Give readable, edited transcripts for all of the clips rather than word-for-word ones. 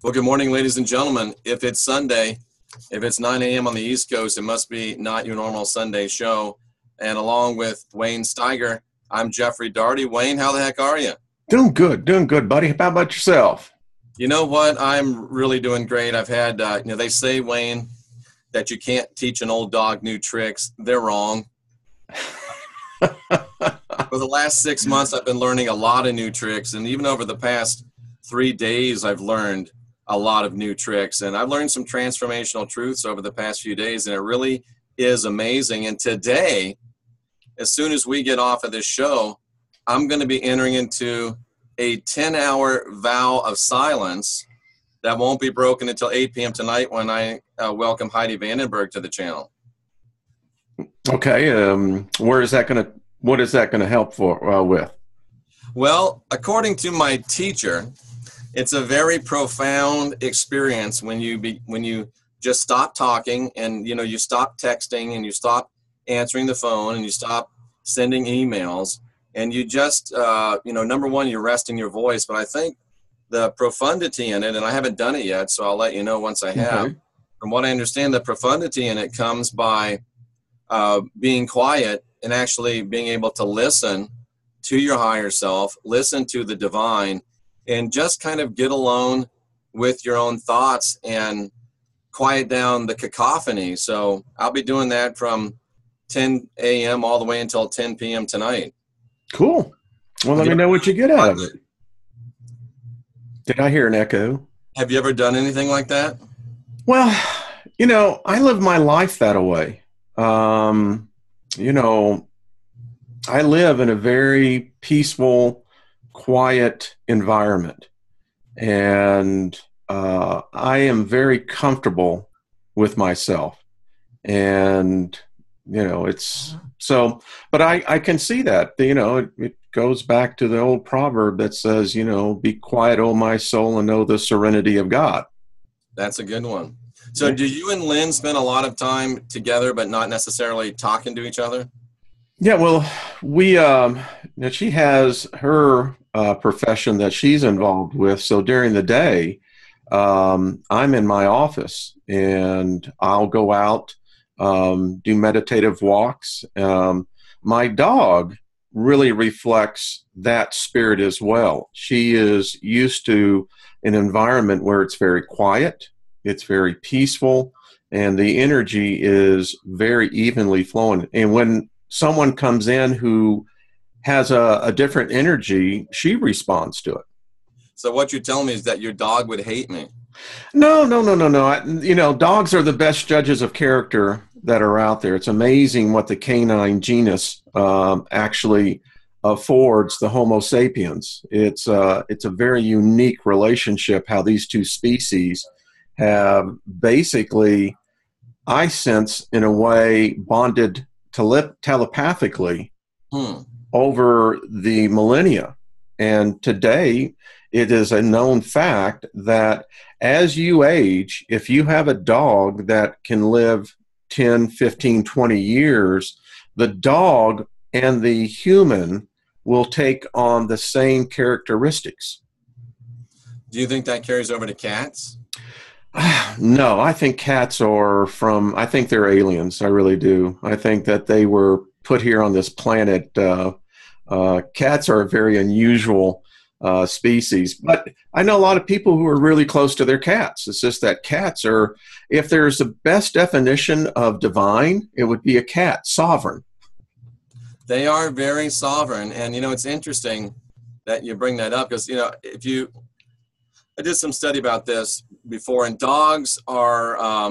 Well, good morning, ladies and gentlemen. If it's Sunday, if it's 9 a.m. on the East Coast, it must be not your normal Sunday show. And along with Wayne Steiger, I'm Jeffrey Darty. Wayne, how the heck are you? Doing good, buddy. How about yourself? You know what? I'm really doing great. I've had, they say, Wayne, that you can't teach an old dog new tricks. They're wrong. For the last 6 months, I've been learning a lot of new tricks. And even over the past 3 days, I've learned a lot of new tricks. And I've learned some transformational truths over the past few days. And it really is amazing. And today, as soon as we get off of this show, I'm going to be entering into a 10-hour vow of silence that won't be broken until 8 p.m. tonight when I welcome Heidi Vandenberg to the channel. Okay. What is that going to help with? Well, according to my teacher, it's a very profound experience when you just stop talking and you stop texting and you stop answering the phone and you stop sending emails and you just number one, you're resting your voice. But I think the profundity in it, and I haven't done it yet, so I'll let you know once I have. Okay. From what I understand, the profundity in it comes by being quiet and actually being able to listen to your higher self, listen to the divine, and just kind of get alone with your own thoughts and quiet down the cacophony. So I'll be doing that from 10 a.m. all the way until 10 p.m. tonight. Cool. Well, let me know what you get out of it. Did I hear an echo? Have you ever done anything like that? Well, I live my life that way. I live in a very peaceful, quiet environment. And I am very comfortable with myself. And, it's so, but I can see that, it goes back to the old proverb that says, be quiet, O my soul, and know the serenity of God. That's a good one. So do you and Lynn spend a lot of time together, but not necessarily talking to each other? Yeah, well, she has her profession that she's involved with. So during the day, I'm in my office and I'll go out, do meditative walks. My dog really reflects that spirit as well. She is used to an environment where it's very quiet, it's very peaceful, and the energy is very evenly flowing. And when someone comes in who has a different energy, she responds to it. So what you're telling me is that your dog would hate me. No. Dogs are the best judges of character that are out there. It's amazing what the canine genus actually affords the Homo sapiens. It's a very unique relationship how these two species have basically, I sense, in a way, bonded telepathically over the millennia. And today, it is a known fact that as you age, if you have a dog that can live 10, 15, 20 years, the dog and the human will take on the same characteristics. Do you think that carries over to cats? No, I think cats I think they're aliens. I really do. I think that they were put here on this planet. Cats are a very unusual species, but I know a lot of people who are really close to their cats. It's just that cats are, if there's the best definition of divine, it would be a cat, sovereign. They are very sovereign. And, it's interesting that you bring that up because, I did some study about this before, and dogs are,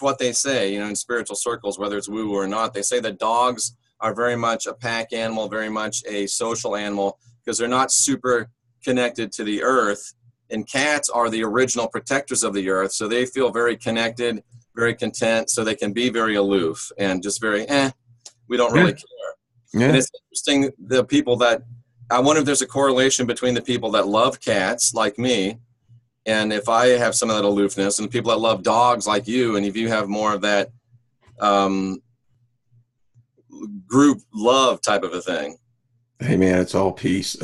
what they say, in spiritual circles, whether it's woo or not, they say that dogs are very much a pack animal, very much a social animal, because they're not super connected to the earth. And cats are the original protectors of the earth, so they feel very connected, very content, so they can be very aloof and just very, we don't really care. Yeah. And it's interesting, the people that, I wonder if there's a correlation between the people that love cats, like me, and if I have some of that aloofness, and the people that love dogs, like you, and if you have more of that group love type of a thing. Hey, man, it's all peace.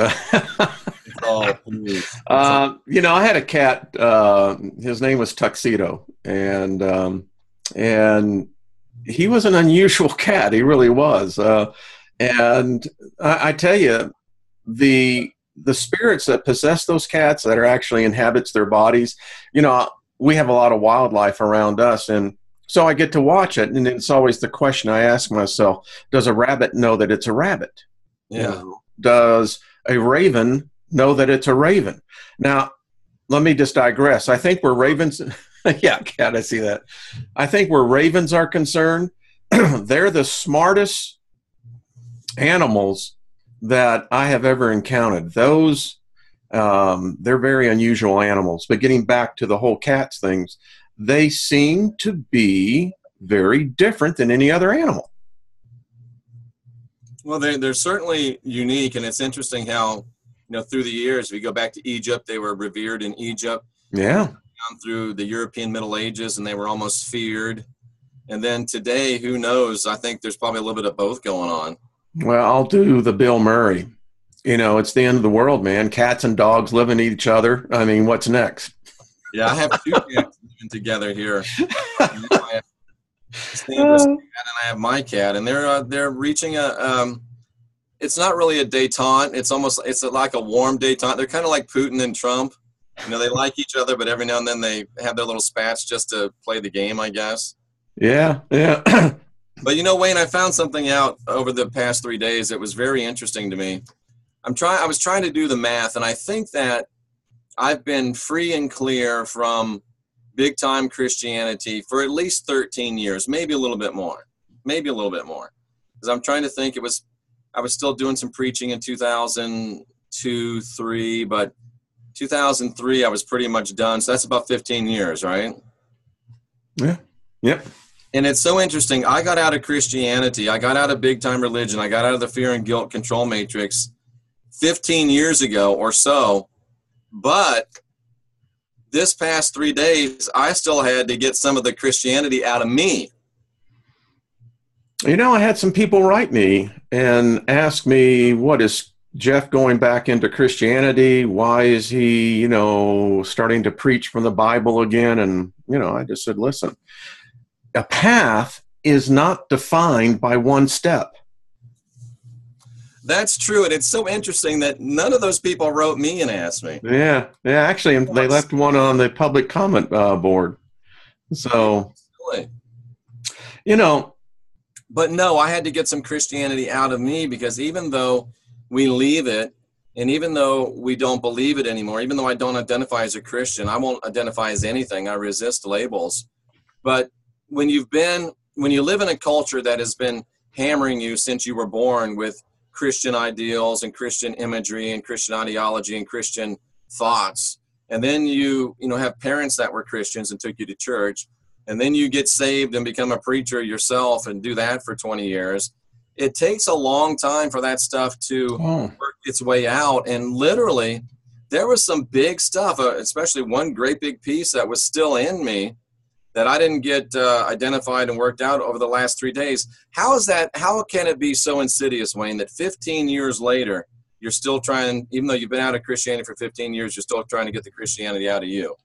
Oh, please. I had a cat. His name was Tuxedo, and he was an unusual cat. He really was. And I tell you, the spirits that possess those cats that are actually inhabits their bodies, we have a lot of wildlife around us, and so I get to watch it, and it's always the question I ask myself: does a rabbit know that it's a rabbit? Yeah. Does a raven know that it's a raven? Now, let me just digress. I think where ravens, yeah, cat, I see that. I think where ravens are concerned, they're the smartest animals that I have ever encountered. Those, they're very unusual animals. But getting back to the whole cats things, they seem to be very different than any other animal. Well, they're certainly unique, and it's interesting how, through the years, if you go back to Egypt, they were revered in Egypt. Yeah. Down through the European Middle Ages, and they were almost feared. And then today, who knows? I think there's probably a little bit of both going on. Well, I'll do the Bill Murray. It's the end of the world, man. Cats and dogs living each other. I mean, what's next? Yeah, I have two cats living together here. I have Sandra's cat and I have my cat, and they're reaching it's not really a détente. It's like a warm détente. They're kind of like Putin and Trump. They like each other, but every now and then they have their little spats just to play the game, I guess. Yeah. But Wayne, I found something out over the past 3 days that was very interesting to me. I was trying to do the math, and I think that I've been free and clear from big time Christianity for at least 13 years, maybe a little bit more. Because I'm trying to think, I was still doing some preaching in 2002, 3, but 2003 I was pretty much done. So that's about 15 years, right? Yeah. Yep. And it's so interesting. I got out of Christianity. I got out of big time religion. I got out of the fear and guilt control matrix 15 years ago or so. But this past 3 days, I still had to get some of the Christianity out of me. I had some people write me and ask me, what is Jeff going back into Christianity? Why is he, starting to preach from the Bible again? And, I just said, listen, a path is not defined by one step. That's true. And it's so interesting that none of those people wrote me and asked me. Yeah. Actually, they left one on the public comment board. So, really? But no, I had to get some Christianity out of me, because even though we leave it, and even though we don't believe it anymore, even though I don't identify as a Christian, I won't identify as anything. I resist labels. But when you live in a culture that has been hammering you since you were born with Christian ideals and Christian imagery and Christian ideology and Christian thoughts, and then you have parents that were Christians and took you to church, and then you get saved and become a preacher yourself and do that for 20 years, it takes a long time for that stuff to work its way out. And literally, there was some big stuff, especially one great big piece that was still in me that I didn't get identified and worked out over the last 3 days. How can it be so insidious, Wayne, that 15 years later, you're still trying, even though you've been out of Christianity for 15 years, you're still trying to get the Christianity out of you?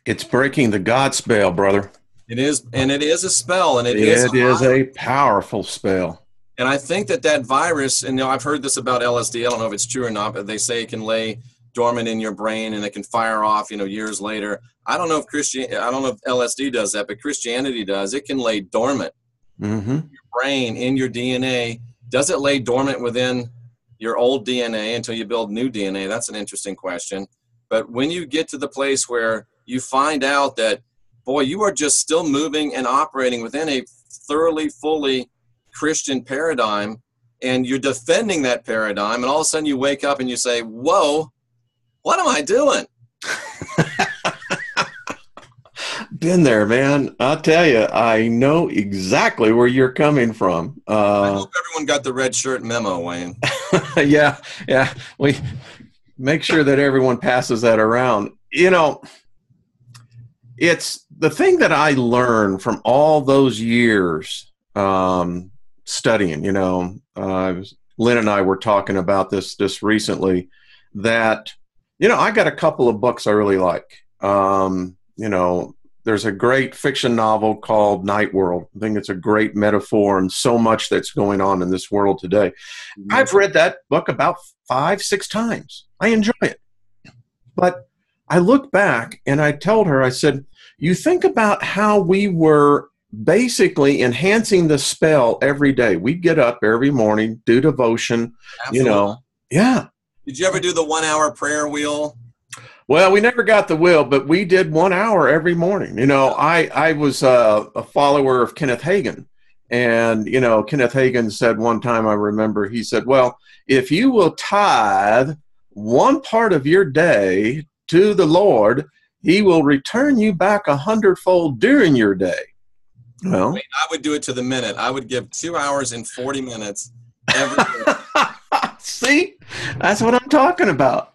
It's breaking the God spell, brother. It is, and it is a spell, and it is a powerful spell. And I think that virus, and I've heard this about LSD, I don't know if it's true or not, but they say it can lay dormant in your brain and it can fire off, years later. I don't know if LSD does that, but Christianity does. It can lay dormant. Mm-hmm. In your brain, in your DNA. Does it lay dormant within your old DNA until you build new DNA? That's an interesting question. But when you get to the place where you find out that, boy, you are just still moving and operating within a thoroughly, fully Christian paradigm, and you're defending that paradigm, and all of a sudden you wake up and you say, whoa, what am I doing? Been there, man. I'll tell you, I know exactly where you're coming from. I hope everyone got the red shirt memo, Wayne. Yeah. We make sure that everyone passes that around. It's the thing that I learned from all those years studying. Lynn and I were talking about this recently. that, you know, I got a couple of books I really like. You know, there's a great fiction novel called Night World. I think it's a great metaphor and so much that's going on in this world today. I've read that book about 5-6 times. I enjoy it. But I look back and I told her, I said, you think about how we were basically enhancing the spell every day. We'd get up every morning, do devotion, Absolutely. you know. Yeah. Did you ever do the 1 hour prayer wheel? Well, we never got the will, but we did 1 hour every morning. You know, I was a follower of Kenneth Hagin. And, you know, Kenneth Hagin said one time, I remember, he said, well, if you will tithe one part of your day to the Lord, he will return you back 100-fold during your day. Well, I would do it to the minute. I would give 2 hours and 40 minutes every day. See, that's what I'm talking about.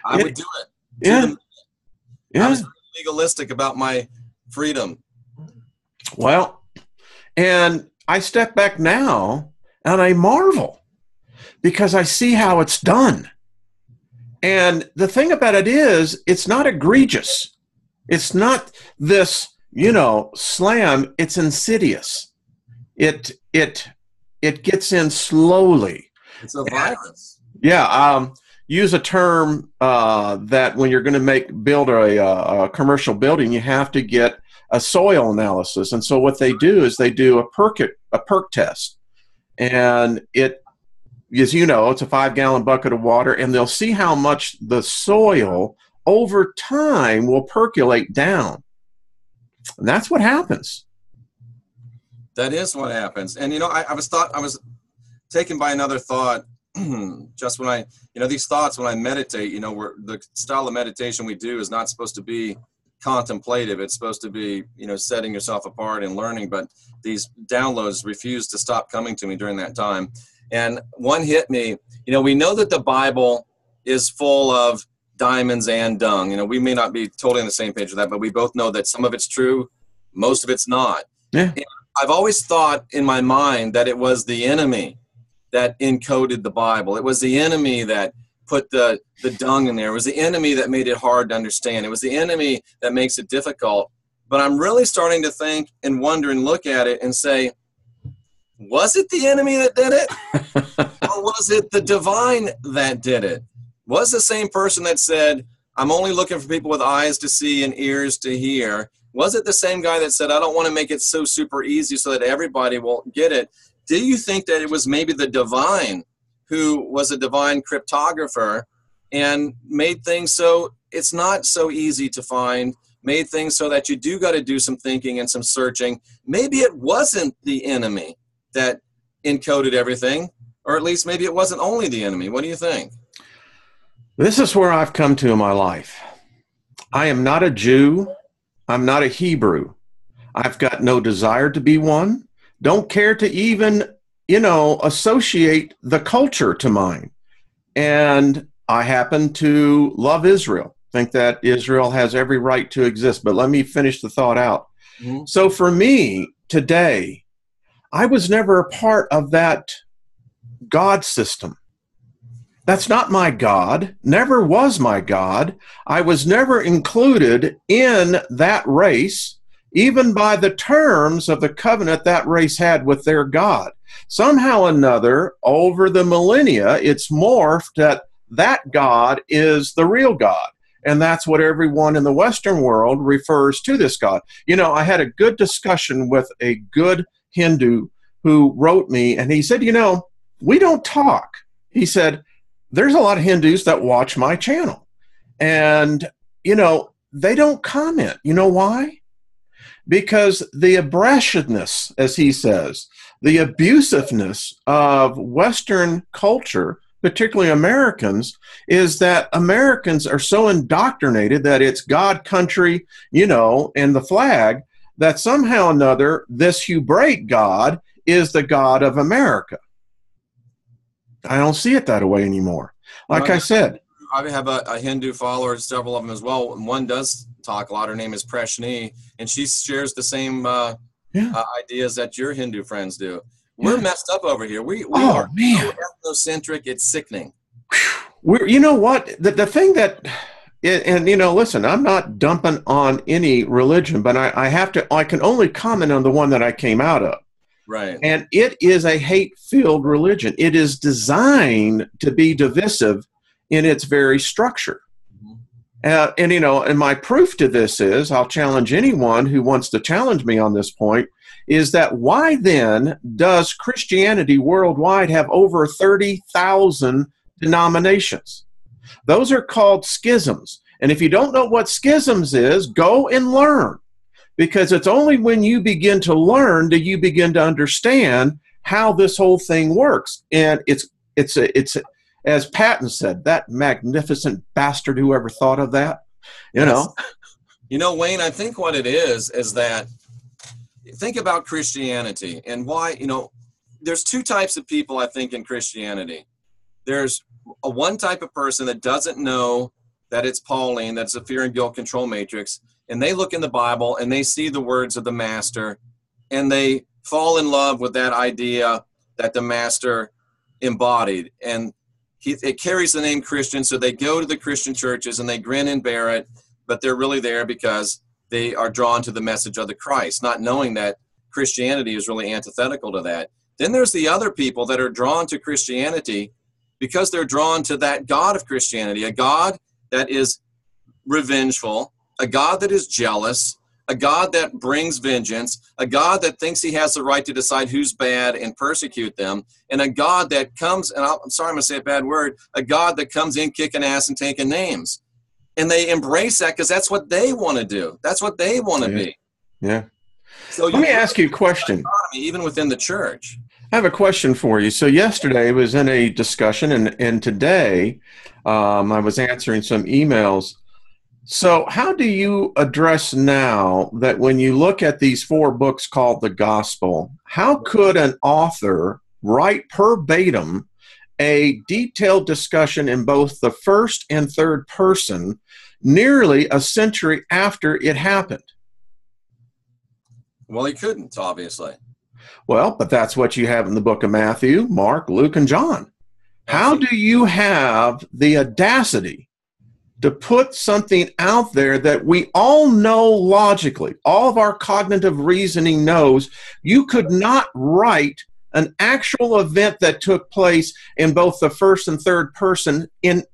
I would do it. Yeah. I was legalistic about my freedom. Well, and I step back now and I marvel because I see how it's done. And the thing about it is, it's not egregious. It's not this, you know, slam. It's insidious. It gets in slowly. It's a virus. Yeah. Use a term that when you're going to build a commercial building, you have to get a soil analysis. And so what they do is they do a perk test. And it, as you know, it's a 5-gallon bucket of water, and they'll see how much the soil over time will percolate down. And that's what happens. That is what happens. And, you know, I was taken by another thought just when these thoughts, when I meditate, you know, the style of meditation we do is not supposed to be contemplative. It's supposed to be, you know, setting yourself apart and learning. But these downloads refused to stop coming to me during that time. And one hit me. You know, we know that the Bible is full of diamonds and dung. You know, we may not be totally on the same page with that, but we both know that some of it's true, most of it's not. Yeah. And I've always thought in my mind that it was the enemy that encoded the Bible. It was the enemy that put the dung in there. It was the enemy that made it hard to understand. It was the enemy that makes it difficult. But I'm really starting to think and wonder and look at it and say, was it the enemy that did it? Or was it the divine that did it? Was the same person that said, I'm only looking for people with eyes to see and ears to hear? Was it the same guy that said, I don't want to make it so super easy so that everybody will get it? Do you think that it was maybe the divine who was a divine cryptographer and made things so it's not so easy to find, made things so that you do got to do some thinking and some searching? Maybe it wasn't the enemy that encoded everything, or at least maybe it wasn't only the enemy. What do you think? This is where I've come to in my life. I am not a Jew. I'm not a Hebrew. I've got no desire to be one. Don't care to even, you know, associate the culture to mine. And I happen to love Israel. Think that Israel has every right to exist. But let me finish the thought out. Mm-hmm. So for me today, I was never a part of that God system. That's not my God, never was my God. I was never included in that race, even by the terms of the covenant that race had with their God. Somehow or another, over the millennia, it's morphed that God is the real God. And that's what everyone in the Western world refers to this God. You know, I had a good discussion with a good Hindu who wrote me, and he said, you know, we don't talk. He said, there's a lot of Hindus that watch my channel. And, you know, they don't comment. You know why? Because the abrasiveness, as he says, the abusiveness of Western culture, particularly Americans, is that Americans are so indoctrinated that it's God, country, you know, and the flag, that somehow or another, this Hebraic God is the God of America. I don't see it that way anymore. Like I said. I have a Hindu follower, several of them as well. One does talk a lot. Her name is Prashni, and she shares the same ideas that your Hindu friends do. We're messed up over here. We are so ethnocentric, it's sickening. You know what? The thing that, and you know, listen, I'm not dumping on any religion, but I can only comment on the one that I came out of. Right. And it is a hate-filled religion. It is designed to be divisive in its very structure. And, you know, and my proof to this is, I'll challenge anyone who wants to challenge me on this point, is that why then does Christianity worldwide have over 30,000 denominations? Those are called schisms. And if you don't know what schisms is, go and learn. Because it's only when you begin to learn do you begin to understand how this whole thing works. And it's as Patton said, that magnificent bastard who ever thought of that, you know. You know, Wayne, I think what it is that, think about Christianity and why, you know, there's two types of people, I think, in Christianity. There's one type of person that doesn't know that it's Pauline, that's a fear and guilt control matrix, and they look in the Bible and they see the words of the Master and they fall in love with that idea that the Master embodied. And it carries the name Christian, so they go to the Christian churches and they grin and bear it, but they're really there because they are drawn to the message of the Christ, not knowing that Christianity is really antithetical to that. Then there's the other people that are drawn to Christianity because they're drawn to that God of Christianity, a God that is revengeful, a God that is jealous, a God that brings vengeance, a God that thinks he has the right to decide who's bad and persecute them, and a God that comes, and I'm sorry I'm going to say a bad word, a God that comes in kicking ass and taking names. And they embrace that because that's what they want to do. That's what they want to be. Yeah. So let me ask you a question. Even within the church. I have a question for you. So yesterday I was in a discussion, and today I was answering some emails. So how do you address now that when you look at these 4 books called the Gospel, how could an author write verbatim a detailed discussion in both the first and third person nearly a century after it happened? Well, he couldn't, obviously. Well, but that's what you have in the book of Matthew, Mark, Luke, and John. How do you have the audacity to put something out there that we all know logically, all of our cognitive reasoning knows you could not write an actual event that took place in both the first and third person in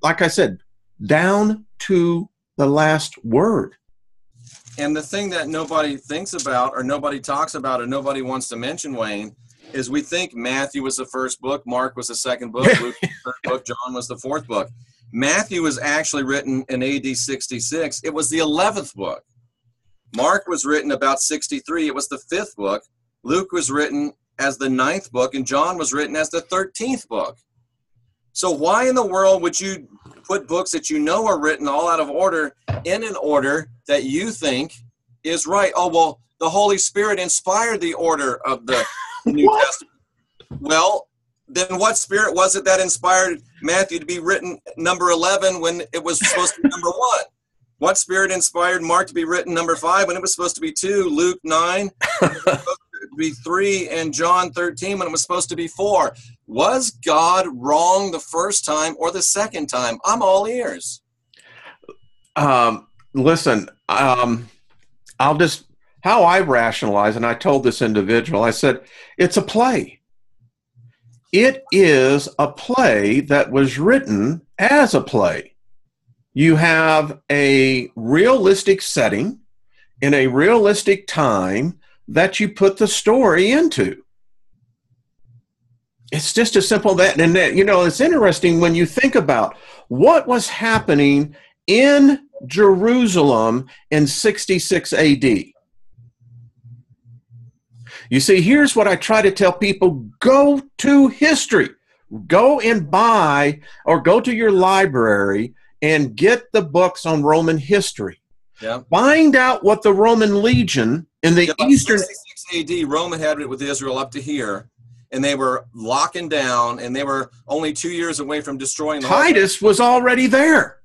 like I said, down to the last word? And the thing that nobody thinks about or nobody talks about or nobody wants to mention, Wayne, is we think Matthew was the first book, Mark was the second book, Luke was the third book, John was the fourth book. Matthew was actually written in AD 66. It was the 11th book. Mark was written about 63. It was the 5th book. Luke was written as the 9th book, and John was written as the 13th book. So why in the world would you put books that you know are written all out of order in an order that you think is right? Oh, well, the Holy Spirit inspired the order of the New Testament. Well, then what spirit was it that inspired Matthew to be written number 11 when it was supposed to be number 1? What spirit inspired Mark to be written number 5 when it was supposed to be 2, Luke 9, when it was supposed to be 3, and John 13 when it was supposed to be 4? Was God wrong the first time or the second time? I'm all ears. Listen, I'll just, how I rationalize, and I told this individual, I said, it's a play. It is a play that was written as a play. You have a realistic setting in a realistic time that you put the story into. It's just as simple that, and that, you know, it's interesting when you think about what was happening in Jerusalem in 66 AD. You see, here's what I try to tell people: go to history. Go and buy or go to your library and get the books on Roman history. Yeah. Find out what the Roman legion in the eastern 66 AD, Rome had it with Israel up to here, and they were locking down, and they were only 2 years away from destroying the Titus was already there.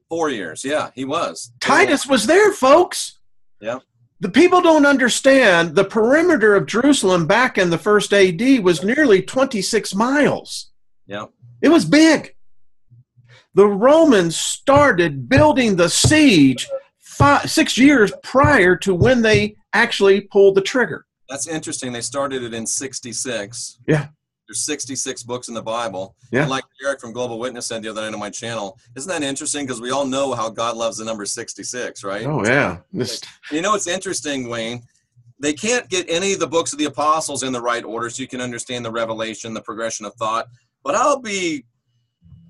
4 years, yeah, he was. Titus was there, folks. Yeah. The people don't understand the perimeter of Jerusalem back in the first AD was nearly 26 miles. Yeah. It was big. The Romans started building the siege 6 years prior to when they actually pulled the trigger. That's interesting. They started it in 66. Yeah. There's 66 books in the Bible. Yeah. And like Eric from Global Witness said the other night on my channel, isn't that interesting? Because we all know how God loves the number 66, right? Oh, yeah. You know, it's interesting, Wayne. They can't get any of the books of the apostles in the right order so you can understand the revelation, the progression of thought. But I'll be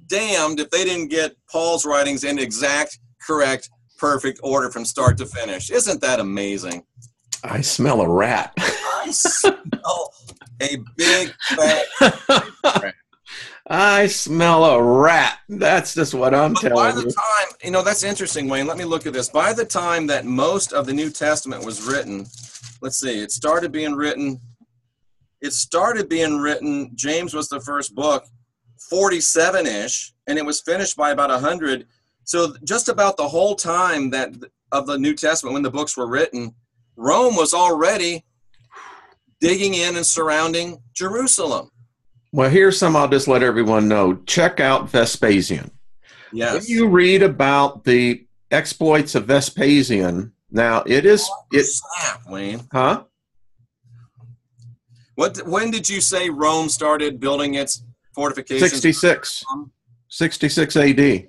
damned if they didn't get Paul's writings in exact, correct, perfect order from start to finish. Isn't that amazing? I smell a rat. I smell a big fat rat. I smell a rat. That's just what I'm telling you. By the time, you know, that's interesting, Wayne. Let me look at this. By the time that most of the New Testament was written, let's see, it started being written, James was the first book, 47-ish, and it was finished by about 100. So just about the whole time that of the New Testament when the books were written, Rome was already digging in and surrounding Jerusalem. Well, here's some I'll just let everyone know. Check out Vespasian. Yes. When you read about the exploits of Vespasian, now Snap, Wayne. Huh? When did you say Rome started building its fortifications? 66 AD.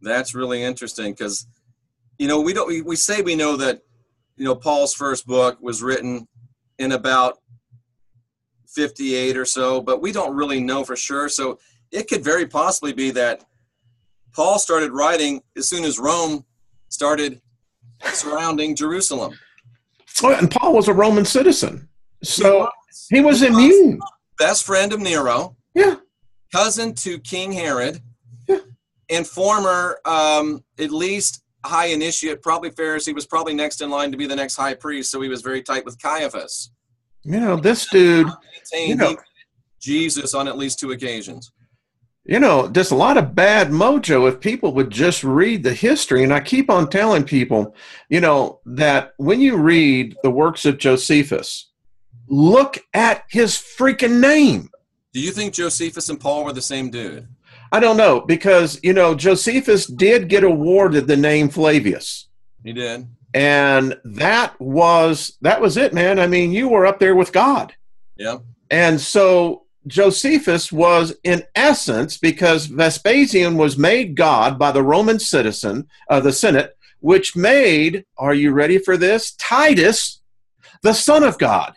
That's really interesting because, you know, we say we know that, you know, Paul's first book was written in about 58 or so, but we don't really know for sure. So it could very possibly be that Paul started writing as soon as Rome started surrounding Jerusalem. Well, and Paul was a Roman citizen, so he was immune. Best friend of Nero. Yeah. Cousin to King Herod. Yeah. And former, at least high initiate, probably Pharisee, was probably next in line to be the next high priest, so he was very tight with Caiaphas. You know, this dude, Jesus on at least 2 occasions. You know, just a lot of bad mojo if people would just read the history. And I keep on telling people, you know, that when you read the works of Josephus, look at his freaking name. Do you think Josephus and Paul were the same dude? I don't know, because, you know, Josephus did get awarded the name Flavius. He did. And that was it, man. I mean, you were up there with God. Yeah. And so Josephus was, in essence, because Vespasian was made God by the Roman citizen, the Senate, which made, are you ready for this? Titus, the son of God.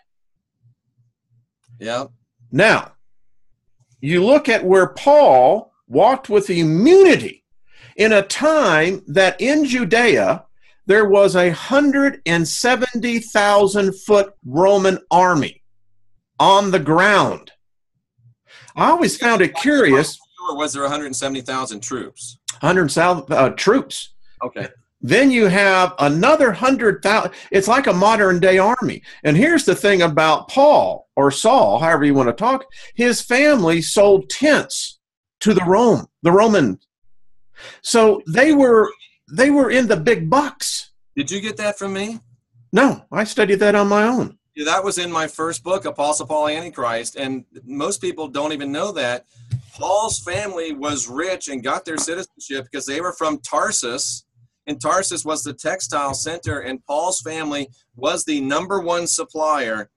Yeah. Now, you look at where Paul walked with immunity in a time that in Judea, there was 170,000-foot Roman army on the ground. I always found it curious. Or was there 170,000 troops? 100,000 troops. Okay. Then you have another 100,000. It's like a modern-day army. And here's the thing about Paul, or Saul, however you want to talk. His family sold tents to the Romans. So they were in the big bucks. Did you get that from me? No, I studied that on my own. Yeah, that was in my first book, Apostle Paul Antichrist, and most people don't even know that. Paul's family was rich and got their citizenship because they were from Tarsus, and Tarsus was the textile center, and Paul's family was the #1 supplier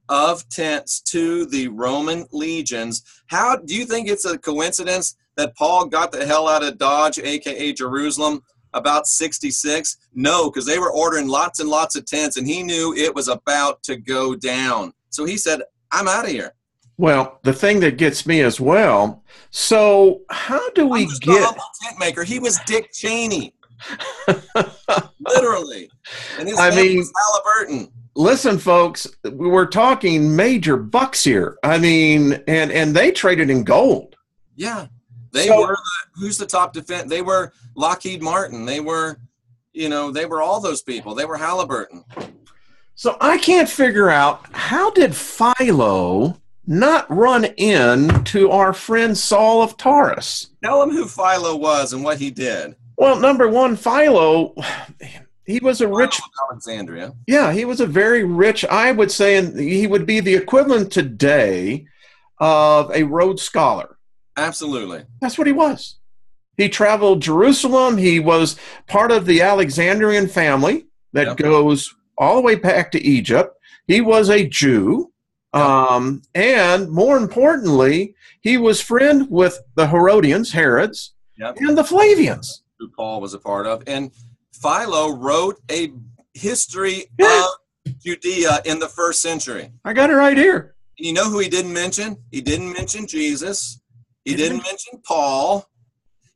of tents to the Roman legions. How do you think it's a coincidence that Paul got the hell out of Dodge, aka Jerusalem, about 66? No, because they were ordering lots and lots of tents, and he knew it was about to go down. So he said, I'm out of here. Well, the thing that gets me as well, so how do we get... a humble tent maker. He was Dick Cheney. Literally. And his name was Halliburton. Listen, folks, we're talking major bucks here. I mean, and they traded in gold. Yeah. They were who's the top defense? They were Lockheed Martin. They were all those people. They were Halliburton. So I can't figure out, how did Philo not run into our friend Saul of Tarsus? Tell him who Philo was and what he did. Well, number one, Philo, he was a rich... Alexandria. Yeah, he was a very rich, I would say, and he would be the equivalent today of a Rhodes Scholar. Absolutely. That's what he was. He traveled Jerusalem. He was part of the Alexandrian family that goes all the way back to Egypt. He was a Jew. And more importantly, he was friend with the Herodians, Herods, and the Flavians, who Paul was a part of. And Philo wrote a history of Judea in the first century. I got it right here. And you know who he didn't mention? He didn't mention Jesus. He didn't mention Paul.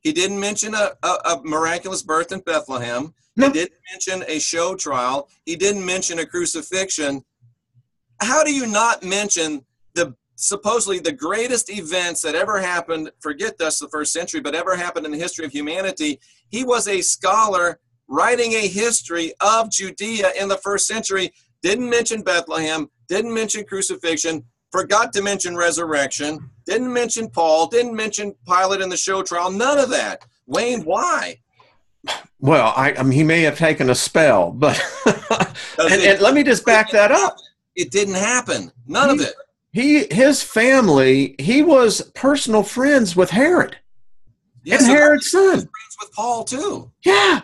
He didn't mention a miraculous birth in Bethlehem. No. He didn't mention a show trial. He didn't mention a crucifixion. How do you not mention the supposedly the greatest events that ever happened, forget that's the first century, but ever happened in the history of humanity? He was a scholar writing a history of Judea in the first century, didn't mention Bethlehem, didn't mention crucifixion, forgot to mention resurrection, didn't mention Paul, didn't mention Pilate in the show trial, none of that. Wayne, why? Well, I mean, he may have taken a spell, but and let me just back that up. It didn't happen. None of it. His family, he was personal friends with Herod. Yeah, and so Herod's son. Friends with Paul too. Yeah.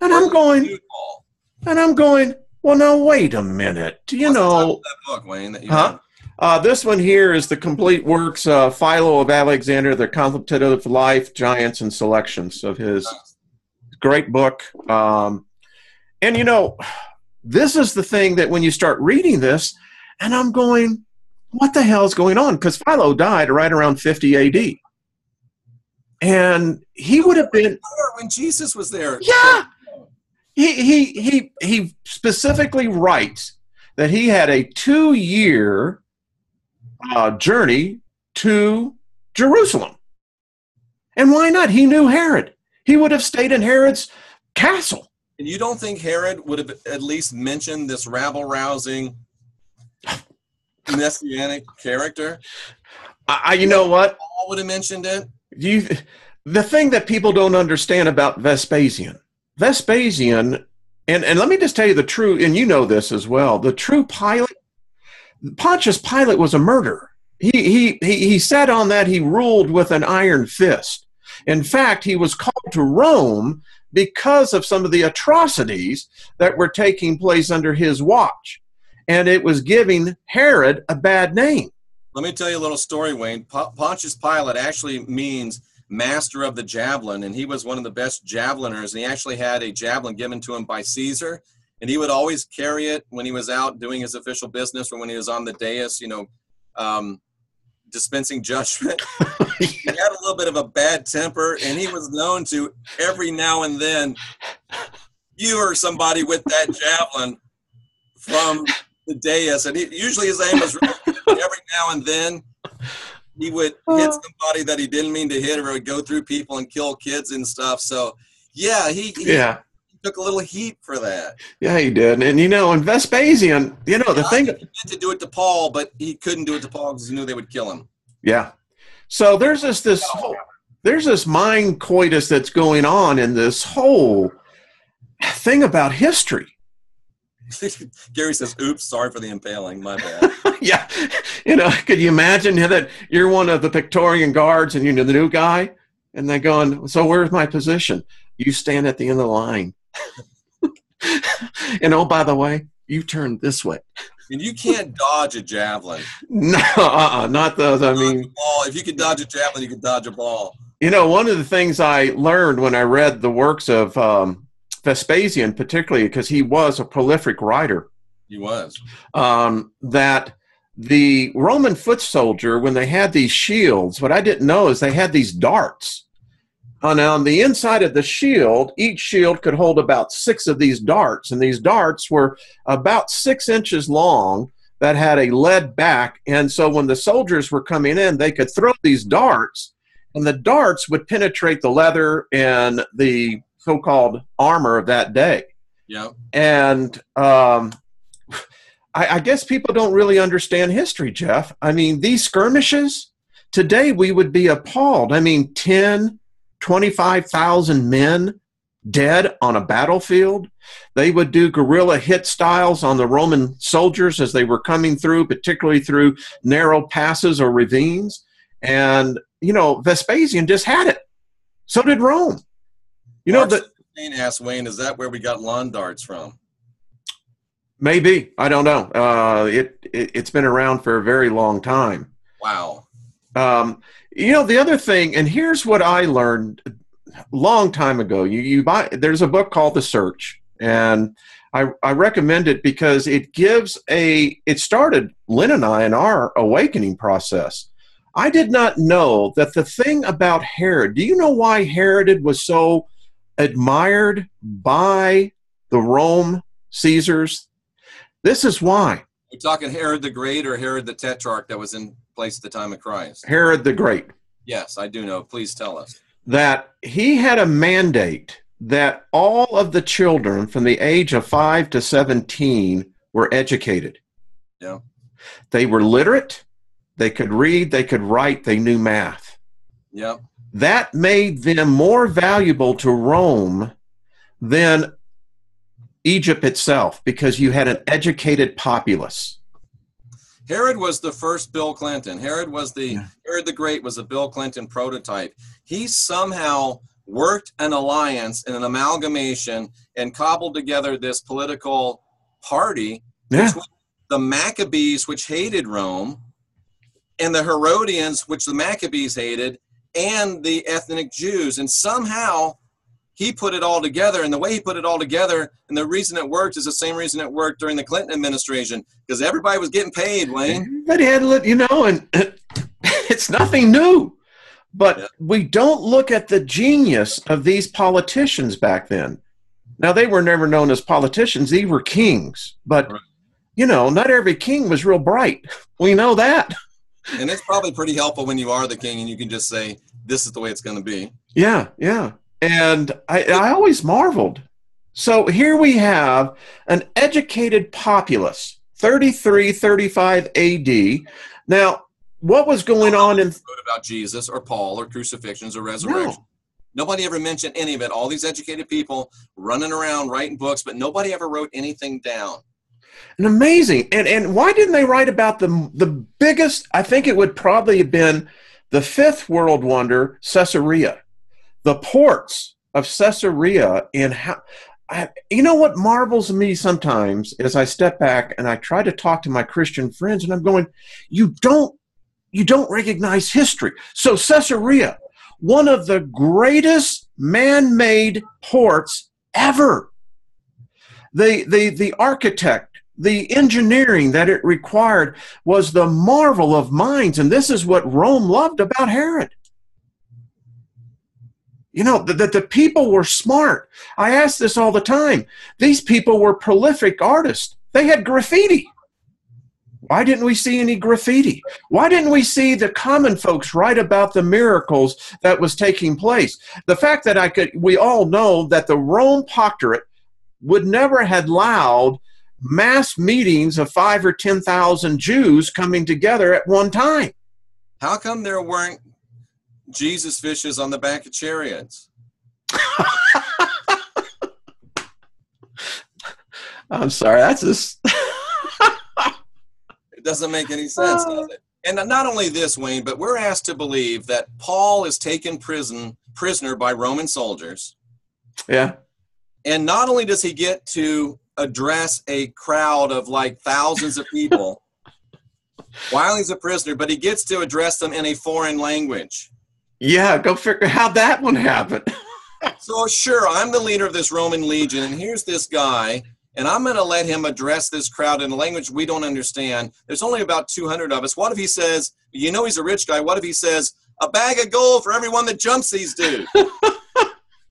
And I'm going, well, now, wait a minute. Do you know that book, Wayne, that you have? This one here is the complete works, Philo of Alexander, the contemplative life, giants, and selections of his great book. And, you know, this is the thing that when you start reading this, and I'm going, what the hell is going on? Because Philo died right around 50 AD. And he would have been... When Jesus was there. Yeah. He specifically writes that he had a 2-year journey to Jerusalem. And why not? He knew Herod. He would have stayed in Herod's castle. And you don't think Herod would have at least mentioned this rabble-rousing messianic character? You know what? Paul would have mentioned it. The thing that people don't understand about Vespasian, and let me just tell you the true, and you know this as well, the true Pilate, Pontius Pilate was a murderer. He sat on that, he ruled with an iron fist. In fact, he was called to Rome because of some of the atrocities that were taking place under his watch. And it was giving Herod a bad name. Let me tell you a little story, Wayne. Pontius Pilate actually means master of the javelin, and he was one of the best javeliners. And he actually had a javelin given to him by Caesar, and he would always carry it when he was out doing his official business or when he was on the dais, dispensing judgment. He had a little bit of a bad temper, and he was known to every now and then ewer somebody with that javelin from the dais, and usually his aim was really good. Every now and then he would hit somebody that he didn't mean to hit, or would go through people and kill kids and stuff. So yeah, he took a little heat for that. Yeah, he did. And and Vespasian, the thing, he meant to do it to Paul, but he couldn't do it to Paul because he knew they would kill him. Yeah. So there's this mind coitus that's going on in this whole thing about history. Gary says, oops, sorry for the impaling, my bad. Yeah. Could you imagine that you're one of the Victorian guards and you're the new guy? And they're going, so where's my position? You stand at the end of the line. And oh, by the way, you turn this way. And you can't dodge a javelin. No, not those. I mean, if you could dodge a javelin, you could dodge a ball. One of the things I learned when I read the works of Vespasian, particularly because he was a prolific writer. He was. That the Roman foot soldier, when they had these shields, what I didn't know is they had these darts. And on the inside of the shield, each shield could hold about 6 of these darts. And these darts were about 6 inches long that had a lead back. And so when the soldiers were coming in, they could throw these darts, and the darts would penetrate the leather and the so-called armor of that day. Yeah. And I guess people don't really understand history, Jeff. I mean, these skirmishes, today we would be appalled. I mean, 25,000 men dead on a battlefield. They would do guerrilla hit styles on the Roman soldiers as they were coming through, particularly through narrow passes or ravines. And, Vespasian just had it. So did Rome. You know Mark that. 16 asked Wayne, is that where we got lawn darts from? Maybe, I don't know. It's been around for a very long time. Wow. You know, the other thing, and here's what I learned a long time ago. You buy, there's a book called The Search, and I recommend it because it gives it started Lynn and I in our awakening process. I did not know that the thing about Herod, do you know why Herod was so admired by the Rome Caesars? This is why. You're talking Herod the Great or Herod the Tetrarch that was in place at the time of Christ? Herod the Great. Yes, I do know. Please tell us. That he had a mandate that all of the children from the age of 5 to 17 were educated. Yeah. They were literate. They could read. They could write. They knew math. Yeah. That made them more valuable to Rome than Egypt itself, because you had an educated populace. Herod was the first Bill Clinton. Herod the Great was a Bill Clinton prototype. He somehow worked an alliance and an amalgamation and cobbled together this political party between the Maccabees, which hated Rome, and the Herodians, which the Maccabees hated, and the ethnic Jews. And somehow he put it all together, and the way he put it all together, and the reason it worked is the same reason it worked during the Clinton administration, because everybody was getting paid, Wayne. But you know, and it's nothing new. But we don't look at the genius of these politicians back then. Now, they were never known as politicians. They were kings. But, you know, not every king was real bright. We know that. And it's probably pretty helpful when you are the king and you can just say, this is the way it's going to be. Yeah, yeah. And I always marveled. So here we have an educated populace, 33, 35 AD. Now, what was going on in... about Jesus or Paul or crucifixions or resurrection. No. Nobody ever mentioned any of it. All these educated people running around writing books, but nobody ever wrote anything down. And amazing. And why didn't they write about the biggest, I think it would probably have been the fifth world wonder, Caesarea. The ports of Caesarea, and how, you know what marvels me sometimes is I step back and I try to talk to my Christian friends and I'm going, you don't recognize history. So Caesarea, one of the greatest man-made ports ever. The architect, the engineering that it required was the marvel of minds. And this is what Rome loved about Herod. You know, that the people were smart. I ask this all the time. These people were prolific artists. They had graffiti. Why didn't we see any graffiti? Why didn't we see the common folks write about the miracles that was taking place? The fact that we all know that the Rome Proctorate would never have allowed mass meetings of 5,000 or 10,000 Jews coming together at one time. How come there weren't Jesus fishes on the back of chariots? I'm sorry, that's just... It doesn't make any sense, does it? And not only this, Wayne, but we're asked to believe that Paul is taken prisoner by Roman soldiers. Yeah. And not only does he get to address a crowd of like thousands of people while he's a prisoner, but he gets to address them in a foreign language. Yeah, go figure how that one happened. So sure, I'm the leader of this Roman legion, and here's this guy, and I'm going to let him address this crowd in a language we don't understand. There's only about 200 of us. What if he says, you know he's a rich guy, what if he says, a bag of gold for everyone that jumps these dudes?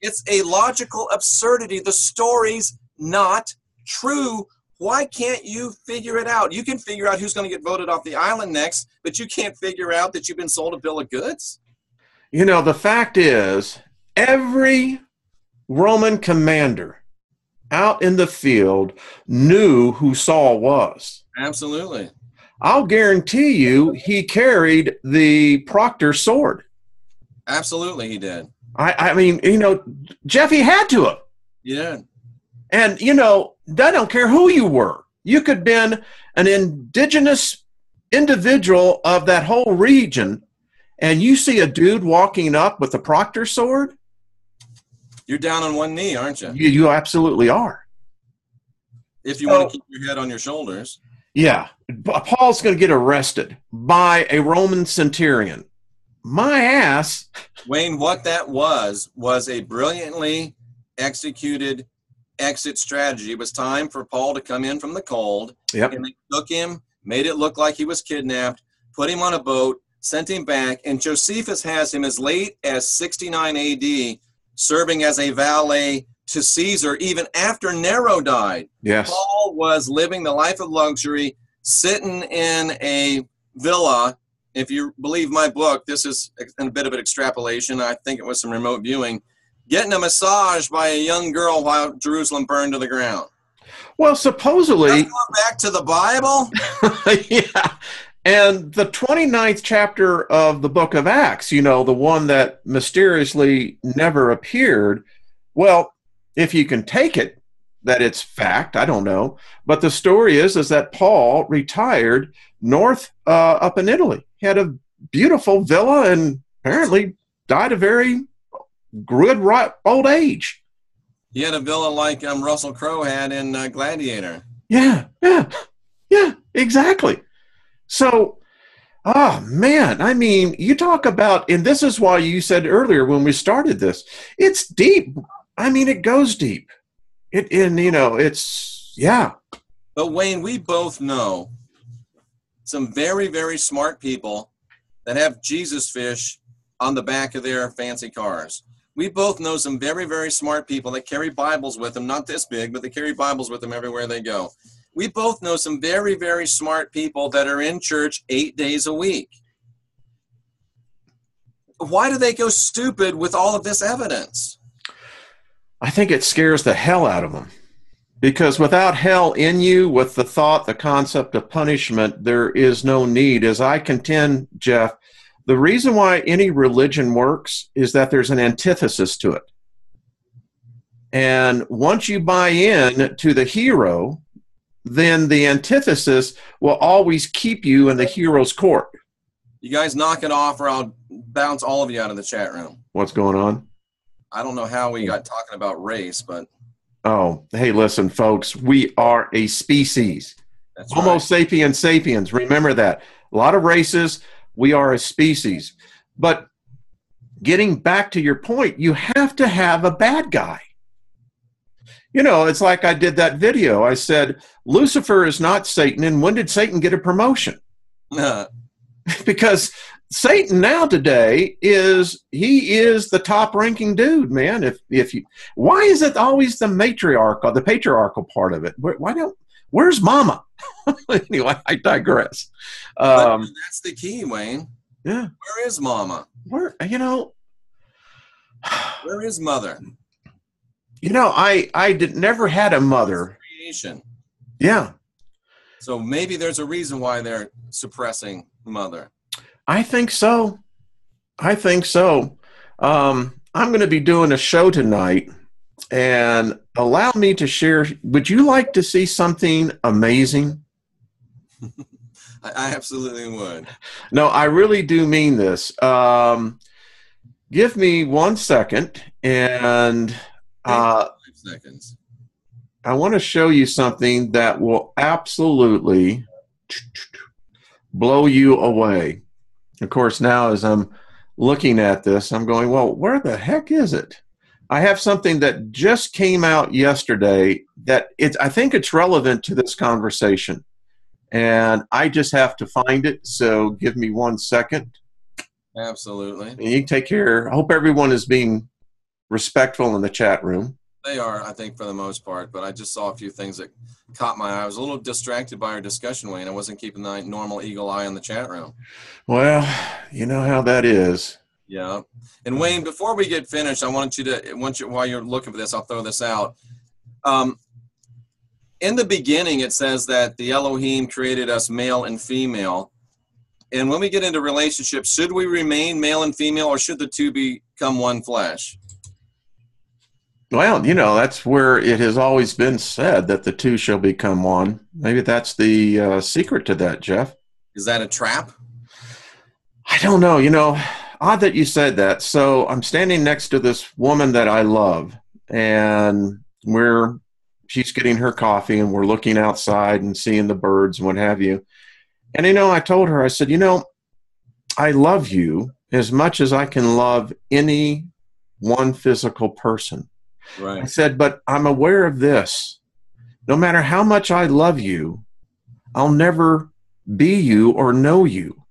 It's a logical absurdity. The story's not true. Why can't you figure it out? You can figure out who's going to get voted off the island next, but you can't figure out that you've been sold a bill of goods? You know, the fact is, every Roman commander out in the field knew who Saul was. Absolutely. I'll guarantee you he carried the proctor sword. Absolutely, he did. I mean, you know, Jeff, he had to have. Yeah. And, you know, I don't care who you were. You could have been an indigenous individual of that whole region, and you see a dude walking up with a proctor sword, You're down on one knee, aren't you? You absolutely are. If you want to keep your head on your shoulders. Yeah. Paul's going to get arrested by a Roman centurion. My ass. Wayne, what that was a brilliantly executed exit strategy. It was time for Paul to come in from the cold. Yep. And they took him, made it look like he was kidnapped, put him on a boat, sent him back, and Josephus has him as late as 69 AD serving as a valet to Caesar even after Nero died. Yes. Paul was living the life of luxury, sitting in a villa. If you believe my book, this is a bit of an extrapolation. I think it was some remote viewing. Getting a massage by a young girl while Jerusalem burned to the ground. Well, supposedly... Let's go back to the Bible. Yeah. And the 29th chapter of the book of Acts, the one that mysteriously never appeared, well, if you can take it, that it's fact, I don't know. But the story is that Paul retired north up in Italy. He had a beautiful villa and apparently died a very good old age. He had a villa like Russell Crowe had in Gladiator. Yeah, exactly. So, oh man, I mean, you talk about, and this is why you said earlier when we started this, it's deep. I mean, it goes deep. It's, yeah. But Wayne, we both know some very, very smart people that have Jesus fish on the back of their fancy cars. We both know some very, very smart people that carry Bibles with them, not this big, but they carry Bibles with them everywhere they go. We both know some very, very smart people that are in church 8 days a week. Why do they go stupid with all of this evidence? I think it scares the hell out of them. Because without hell in you, with the thought, the concept of punishment, there is no need. As I contend, Jeff, the reason why any religion works is that there's an antithesis to it. And once you buy in to the hero, then the antithesis will always keep you in the hero's court. You guys knock it off or I'll bounce all of you out of the chat room. What's going on? I don't know how we got talking about race, but... Oh, hey, listen, folks, we are a species. That's Homo right. sapiens sapiens. Remember that. A lot of races, we are a species. But getting back to your point, you have to have a bad guy. It's like I did that video. I said, Lucifer is not Satan, and when did Satan get a promotion? Because Satan now today is the top ranking dude, man. Why is it always the patriarchal part of it? Where's mama? Anyway, I digress. That's the key, Wayne. Yeah. Where is mama? Where is mother? I never had a mother. Creation. Yeah. So maybe there's a reason why they're suppressing mother. I think so. I'm going to be doing a show tonight, and allow me to share. Would you like to see something amazing? I absolutely would. No, I really do mean this. Give me 1 second, and 5 seconds. I want to show you something that will absolutely blow you away. Of course, now as I'm looking at this, I'm going, well, where the heck is it? I have something that just came out yesterday that I think it's relevant to this conversation. And I just have to find it. So give me 1 second. Absolutely. And you can take care. I hope everyone is being respectful in the chat room. They are, I think, for the most part. But I just saw a few things that caught my eye. I was a little distracted by our discussion, Wayne. I wasn't keeping the normal eagle eye on the chat room. Well, you know how that is. Yeah. And Wayne, before we get finished, while you're looking for this, I'll throw this out. In the beginning, it says that the Elohim created us male and female. And when we get into relationships, should we remain male and female, or should the two become one flesh? Well, that's where it has always been said that the two shall become one. Maybe that's the secret to that, Jeff. Is that a trap? I don't know. Odd that you said that. So I'm standing next to this woman that I love, and she's getting her coffee, and we're looking outside and seeing the birds and what have you. And, I told her, I said, I love you as much as I can love any one physical person. Right. I said, but I'm aware of this. No matter how much I love you, I'll never be you or know you.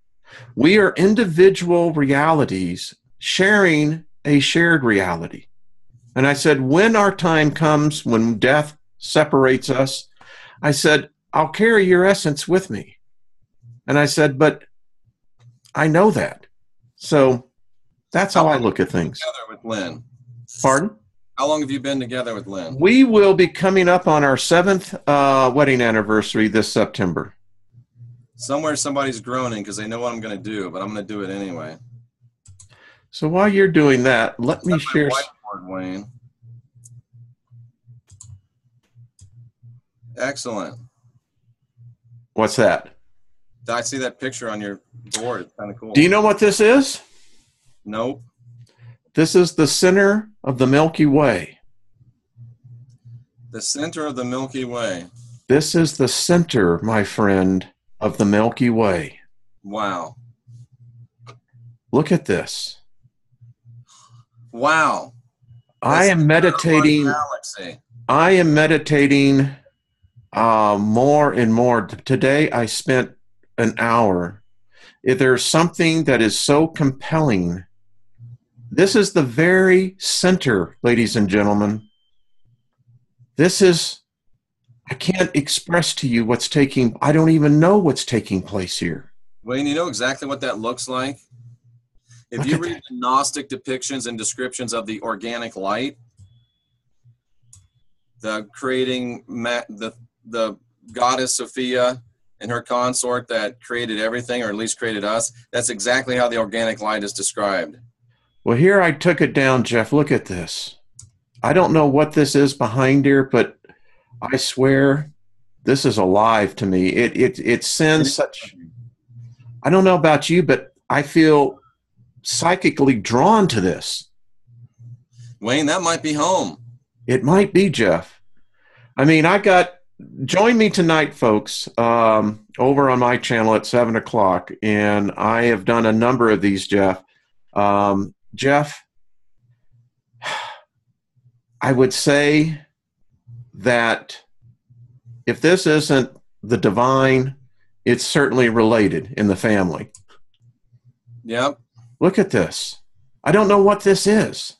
We are individual realities sharing a shared reality. And I said, when our time comes, when death separates us, I said, I'll carry your essence with me. And I said, but I know that. So that's how I look at things. Together with Lynn. Pardon? How long have you been together with Lynn? We will be coming up on our 7th wedding anniversary this September. Somewhere somebody's groaning because they know what I'm going to do, but I'm going to do it anyway. So while you're doing that, let me share. Whiteboard, Wayne. Excellent. What's that? I see that picture on your board. It's kind of cool. Do you know what this is? Nope. This is the center of the Milky Way. The center of the Milky Way. This is the center, my friend, of the Milky Way. Wow. Look at this. Wow. I am meditating. More and more. Today I spent an hour. If there's something that is so compelling, this is the very center, ladies and gentlemen. I can't express to you I don't even know what's taking place here. Wayne, you know exactly what that looks like? If you read the Gnostic depictions and descriptions of the organic light, the goddess Sophia and her consort that created everything, or at least created us, that's exactly how the organic light is described. Well, here I took it down, Jeff. Look at this. I don't know what this is behind here, but I swear this is alive to me. It sends such, I don't know about you, but I feel psychically drawn to this. Wayne, that might be home. It might be, Jeff. I mean, join me tonight, folks, over on my channel at 7 o'clock. And I have done a number of these, Jeff. Jeff, I would say that if this isn't the divine, it's certainly related in the family. Yep. Look at this. I don't know what this is.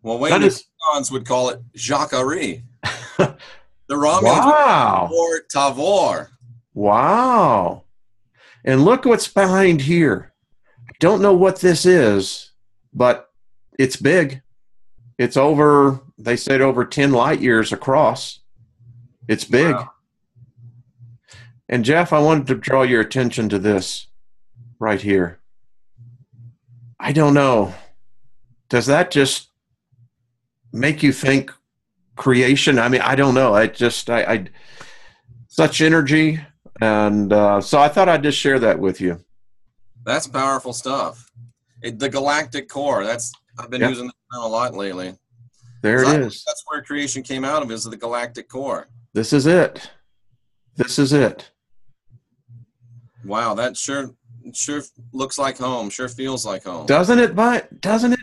Well, Wayne, the Romans would call it Jacquerie. The Romans or Tavor. Wow. And look what's behind here. I don't know what this is, but it's big. It's they said over 10 light years across. It's big. Wow. And Jeff, I wanted to draw your attention to this right here. I don't know. Does that just make you think creation? I mean, I don't know. Such energy. And so I thought I'd just share that with you. That's powerful stuff. The galactic core. I've been using that term a lot lately. There it is. That's where creation came out of, is the galactic core. This is it. This is it. Wow, that sure looks like home. Sure feels like home. Doesn't it? But doesn't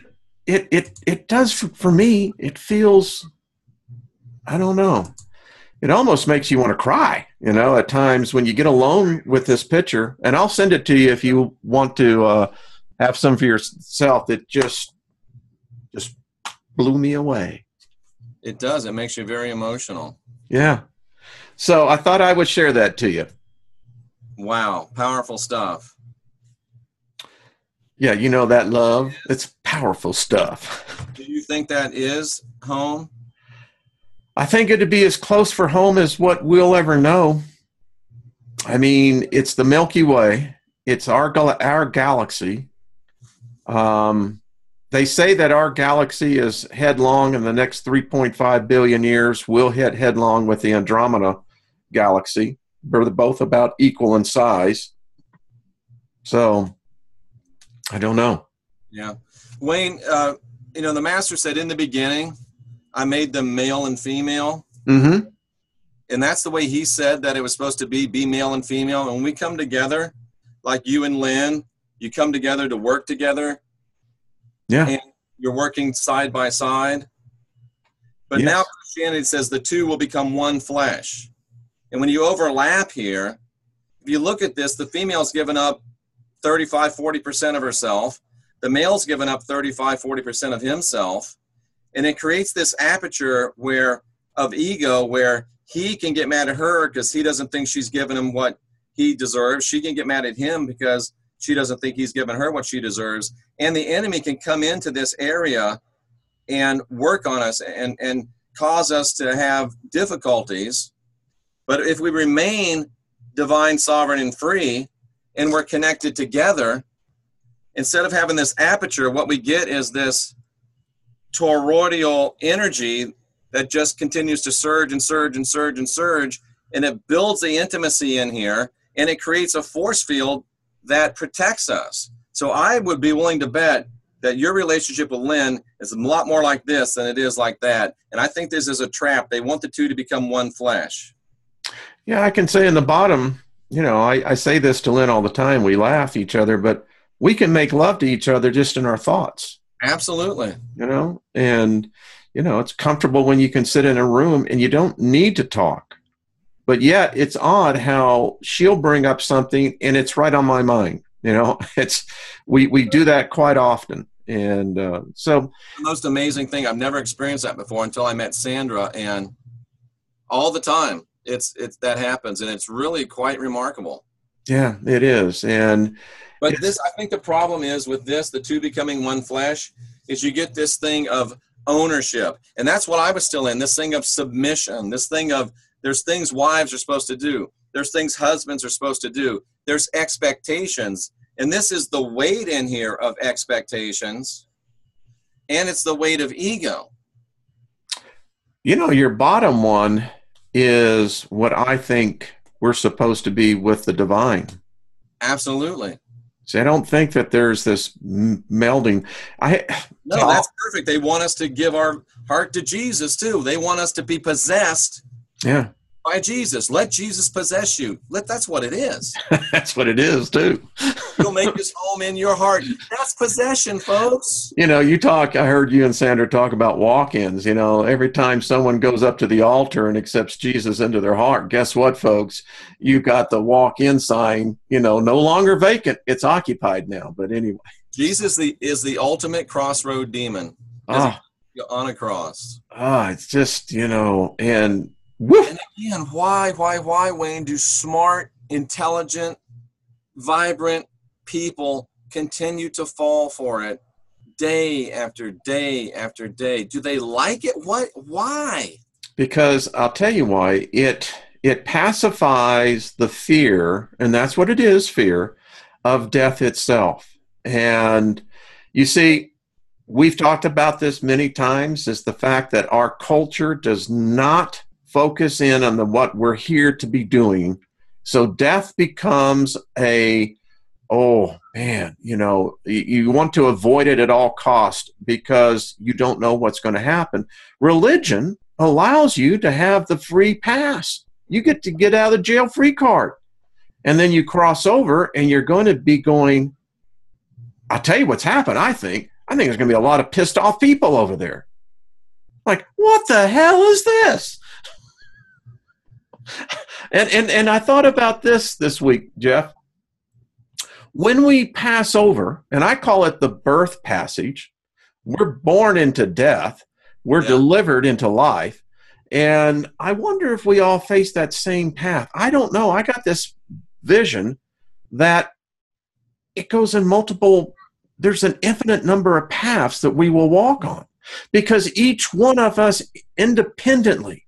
it? It does for me. It feels. I don't know. It almost makes you want to cry. At times when you get alone with this picture, and I'll send it to you if you want to have some for yourself. It just blew me away. It does. It makes you very emotional. Yeah. So I thought I would share that to you. Wow. Powerful stuff. Yeah, that love, it's powerful stuff. Do you think that is home? I think it'd be as close for home as what we'll ever know. I mean, it's the Milky Way. It's our galaxy. They say that our galaxy is headlong in the next 3.5 billion years. We'll hit headlong with the Andromeda galaxy. They're both about equal in size. So, I don't know. Yeah. Wayne, the master said in the beginning, I made them male and female. Mm-hmm. And that's the way he said that it was supposed to be male and female. And when we come together, like you and Lynn, you come together to work together. Yeah. And you're working side by side. But Yes. now Christianity says the two will become one flesh. And when you overlap here, if you look at this, the female's given up 35, 40% of herself. The male's given up 35, 40% of himself. And it creates this aperture of ego where he can get mad at her because he doesn't think she's given him what he deserves. She can get mad at him because she doesn't think he's given her what she deserves. And the enemy can come into this area and work on us and cause us to have difficulties. But if we remain divine, sovereign, and free, and we're connected together, instead of having this aperture, what we get is this toroidal energy that just continues to surge and surge and surge and surge, and it builds the intimacy in here, and it creates a force field that protects us. So I would be willing to bet that your relationship with Lynn is a lot more like this than it is like that. And I think this is a trap. They want the two to become one flesh. Yeah, I can say in the bottom, I say this to Lynn all the time. We laugh at each other, but we can make love to each other just in our thoughts. Absolutely. And, it's comfortable when you can sit in a room and you don't need to talk. But yet it's odd how she'll bring up something and it's right on my mind. We do that quite often. And so the most amazing thing, I've never experienced that before until I met Sandra, and all the time it's that happens, and it's really quite remarkable. Yeah, it is. But I think the problem is with this, the two becoming one flesh, is you get this thing of ownership. And that's what I was still in, this thing of submission, this thing of there's things wives are supposed to do. There's things husbands are supposed to do. There's expectations. And this is the weight in here of expectations. And it's the weight of ego. Your bottom one is what I think we're supposed to be with the divine. Absolutely. See, I don't think that there's this melding. No, that's perfect. They want us to give our heart to Jesus too. They want us to be possessed. Yeah. By Jesus. Let Jesus possess you. That's what it is. That's what it is too. He'll make his home in your heart. That's possession, folks. I heard you and Sandra talk about walk-ins. Every time someone goes up to the altar and accepts Jesus into their heart, guess what, folks? You got the walk-in sign, no longer vacant. It's occupied now. But anyway. Jesus is the ultimate crossroad demon. On a cross. It's just, and woof. And again, why, Wayne, do smart, intelligent, vibrant people continue to fall for it day after day after day? Do they like it? Why? Because I'll tell you why. It pacifies the fear, and that's what it is, fear, of death itself. And you see, we've talked about this many times, is the fact that our culture does not focus in on what we're here to be doing. So death becomes you want to avoid it at all costs because you don't know what's going to happen. Religion allows you to have the free pass. You get to get out of the jail free card. And then you cross over and you're going to be going, I'll tell you what's happened, I think there's going to be a lot of pissed off people over there. Like, what the hell is this? And I thought about this week, Jeff. When we pass over, and I call it the birth passage, we're born into death, we're delivered into life, and I wonder if we all face that same path. I don't know. I got this vision that it goes in there's an infinite number of paths that we will walk on, because each one of us independently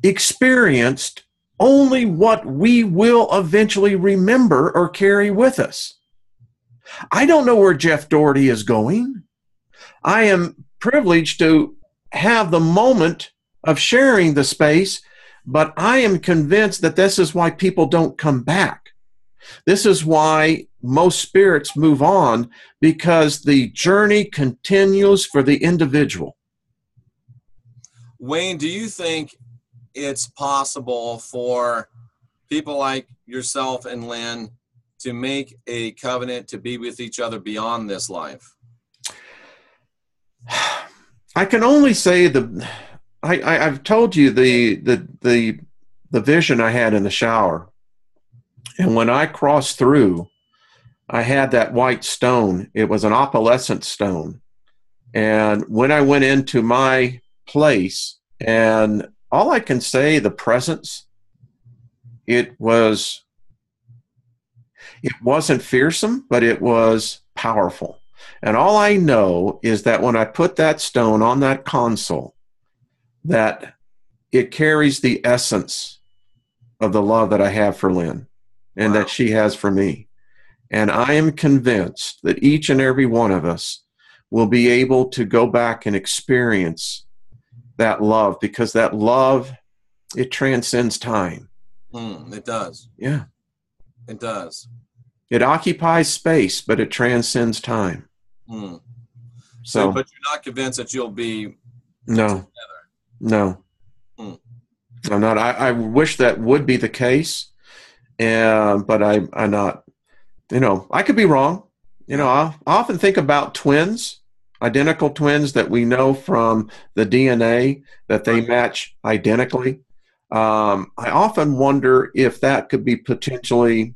experienced only what we will eventually remember or carry with us. I don't know where Jeff Doherty is going. I am privileged to have the moment of sharing the space, but I am convinced that this is why people don't come back. This is why most spirits move on because the journey continues for the individual. Wayne, do you think it's possible for people like yourself and Lynn to make a covenant to be with each other beyond this life? I can only say I've told you the vision I had in the shower. And when I crossed through, I had that white stone. It was an opalescent stone. And when I went into my place, and all I can say, the presence, it wasn't fearsome, but it was powerful. And all I know is that when I put that stone on that console, that it carries the essence of the love that I have for Lynn and that she has for me. And I am convinced that each and every one of us will be able to go back and experience that love, because that love, it transcends time. It does. Yeah. It does. It occupies space, but it transcends time. So, but you're not convinced that you'll be no, no, I'm not. I wish that would be the case, but I'm not. I could be wrong. I often think about twins, identical twins that we know from the DNA that they match identically. I often wonder if that could be potentially,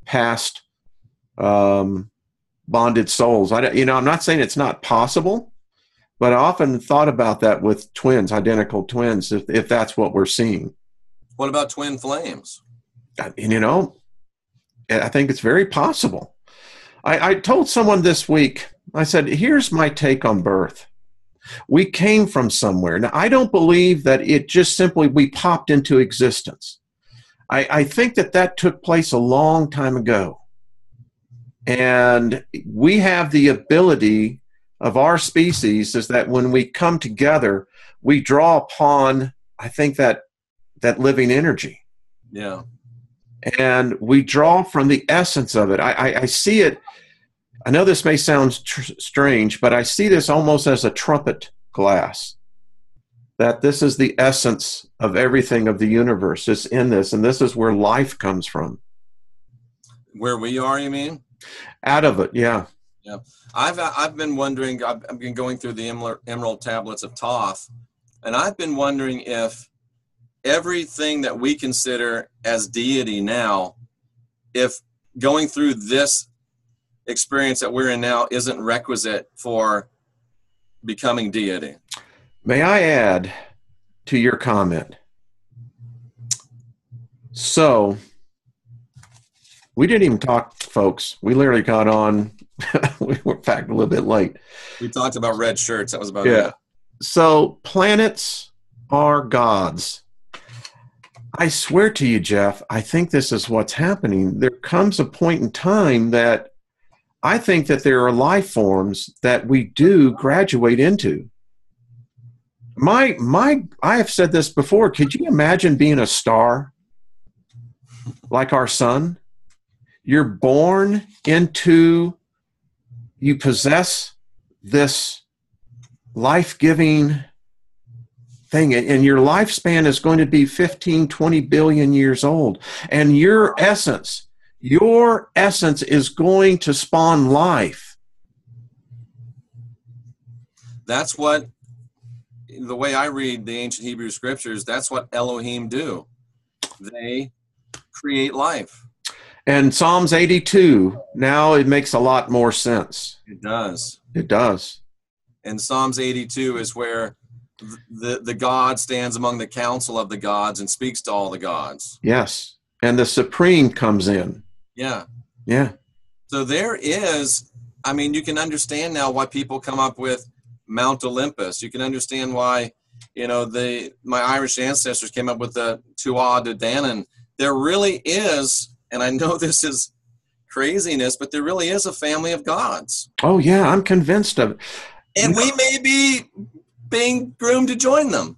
past bonded souls. I'm not saying it's not possible, but I often thought about that with twins, identical twins, if that's what we're seeing. What about twin flames? I think it's very possible. I told someone this week, I said, here's my take on birth. We came from somewhere. Now, I don't believe that it just simply, we popped into existence. I think that took place a long time ago. And we have the ability of our species is that when we come together, we draw upon, I think, that living energy. Yeah. And we draw from the essence of it. I see it. I know this may sound strange, but I see this almost as a trumpet glass, that this is the essence of everything of the universe. It's in this, and this is where life comes from. Where we are, you mean? Out of it, yeah. Yeah. I've been wondering, I've been going through the Emerald Tablets of Thoth, and I've been wondering if everything that we consider as deity now, if going through this experience that we're in now isn't requisite for becoming deity. May I add to your comment? So, we didn't even talk, folks. We literally got on. We were, in fact, a little bit late. We talked about red shirts. That was about it. So, planets are gods. I swear to you, Jeff, I think this is what's happening. There comes a point in time that I think that there are life forms that we do graduate into. I have said this before. Could you imagine being a star like our sun? You're born into, you possess this life-giving thing, and your lifespan is going to be 15, 20 billion years old. And your essence is going to spawn life. That's what, the way I read the ancient Hebrew scriptures, that's what Elohim do. They create life. And Psalms 82, now it makes a lot more sense. It does. It does. And Psalms 82 is where the God stands among the council of the gods and speaks to all the gods. Yes. And the Supreme comes in. Yeah. Yeah. So there is, I mean, you can understand now why people come up with Mount Olympus. You can understand why, my Irish ancestors came up with the Tuatha De Danann. There really is, and I know this is craziness, but there really is a family of gods. Oh, yeah, I'm convinced of it. And we may be being groomed to join them.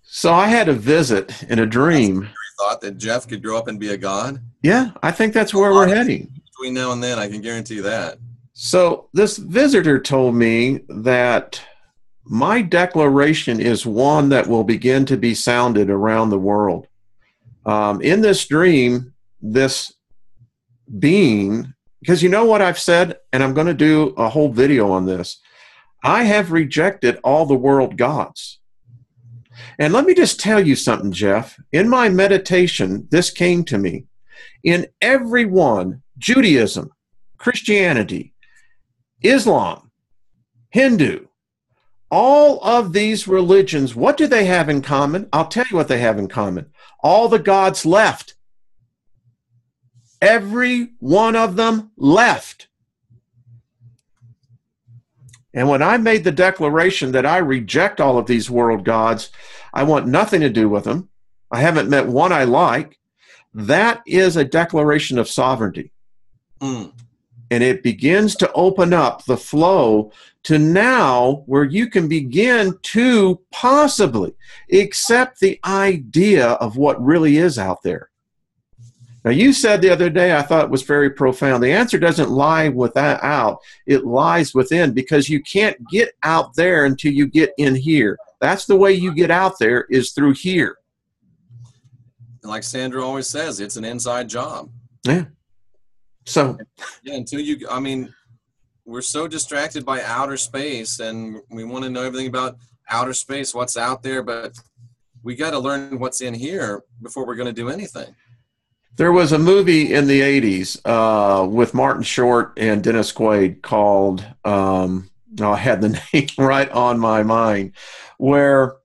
So I had a visit in a dream. Thought that Jeff could grow up and be a god? Yeah, I think that's A where lot we're of heading. between now and then, I can guarantee that. So this visitor told me that my declaration is one that will begin to be sounded around the world. In this dream, this being, because you know what I've said, and I'm going to do a whole video on this. I have rejected all the world gods. And let me just tell you something, Jeff. In my meditation, this came to me. In every one, Judaism, Christianity, Islam, Hindu, all of these religions, what do they have in common? I'll tell you what they have in common. All the gods left. Every one of them left. And when I made the declaration that I reject all of these world gods, I want nothing to do with them. I haven't met one I like. That is a declaration of sovereignty. Mm. And it begins to open up the flow to now where you can begin to possibly accept the idea of what really is out there. Now, you said the other day, I thought it was very profound. The answer doesn't lie without, it lies within, because you can't get out there until you get in here. That's the way you get out there, is through here. Like Sandra always says, it's an inside job. Yeah. So, yeah, until you, I mean, we're so distracted by outer space, and we want to know everything about outer space, what's out there, but we got to learn what's in here before we're going to do anything. There was a movie in the 80s with Martin Short and Dennis Quaid called, I had the name right on my mind, where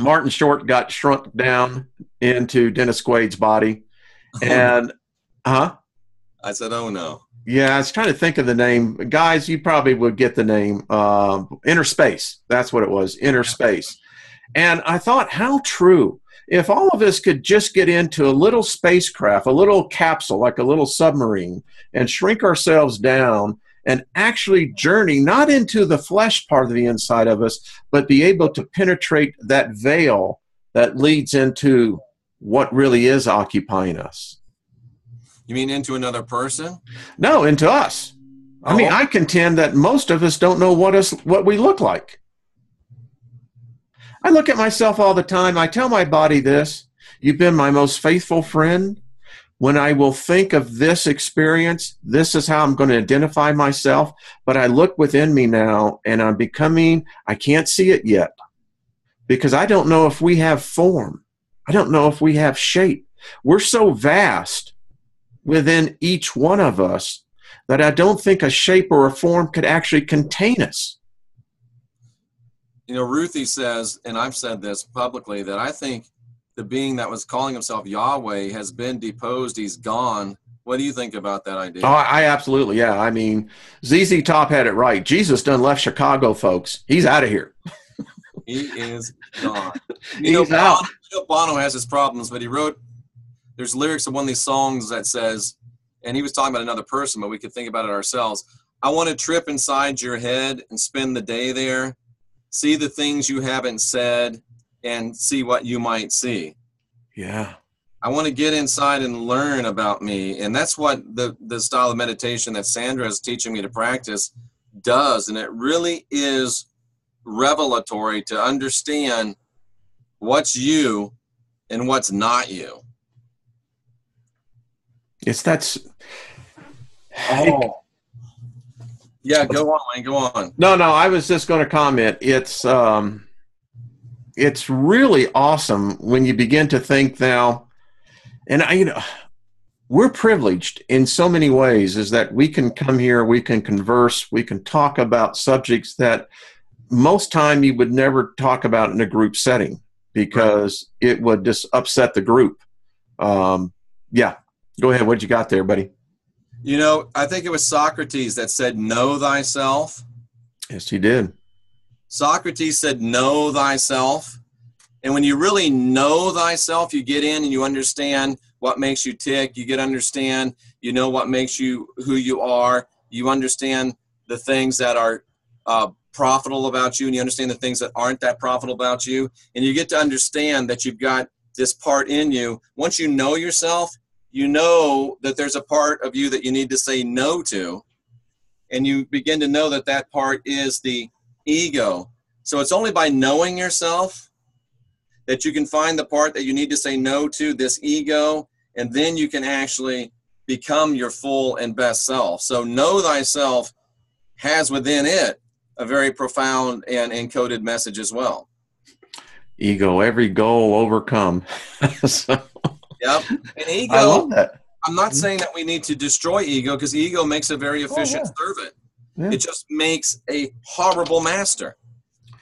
Martin Short got shrunk down into Dennis Quaid's body. And, I said, oh no. Yeah, I was trying to think of the name. Guys, you probably would get the name. Inner Space. That's what it was, Inner Space. And I thought, how true. If all of us could just get into a little spacecraft, a little capsule, like a little submarine, and shrink ourselves down and actually journey not into the flesh part of the inside of us, but be able to penetrate that veil that leads into what really is occupying us. You mean into another person? No, into us. I mean, I contend that most of us don't know what we look like. I look at myself all the time. I tell my body this: you've been my most faithful friend. When I will think of this experience, this is how I'm going to identify myself. But I look within me now, and I'm becoming, I can't see it yet, because I don't know if we have form. I don't know if we have shape. We're so vast within each one of us that I don't think a shape or a form could actually contain us. You know, Ruthie says, and I've said this publicly, that I think the being that was calling himself Yahweh has been deposed. He's gone. What do you think about that idea? Oh, I absolutely, yeah. I mean, ZZ Top had it right. Jesus done left Chicago, folks. He's out of here. He is gone. He's out. Bono has his problems, but he wrote, there's lyrics of one of these songs that says, and he was talking about another person, but we could think about it ourselves. I want to trip inside your head and spend the day there. See the things you haven't said and see what you might see. Yeah. I want to get inside and learn about me. And that's what the style of meditation that Sandra is teaching me to practice does. And it really is revelatory to understand what's you and what's not you. Yeah, go on, Wayne, go on. No, I was just going to comment. It's really awesome when you begin to think now, and we're privileged in so many ways, is that we can come here, we can converse, we can talk about subjects that most time you would never talk about in a group setting, because it would just upset the group. Yeah, go ahead. What you got there, buddy? You know, I think it was Socrates that said, know thyself. Yes, he did. Socrates said, know thyself. And when you really know thyself, you get in and you understand what makes you tick. You get understand, you know what makes you who you are. You understand the things that are profitable about you, and you understand the things that aren't that profitable about you. And you get to understand that you've got this part in you. Once you know yourself, you know that there's a part of you that you need to say no to, and you begin to know that that part is the ego. So it's only by knowing yourself that you can find the part that you need to say no to, this ego, and then you can actually become your full and best self. So know thyself has within it a very profound and encoded message as well. Ego, every goal overcome. So, Yep. And ego, I love that. I'm not saying that we need to destroy ego, because ego makes a very efficient servant. Yeah. It just makes a horrible master.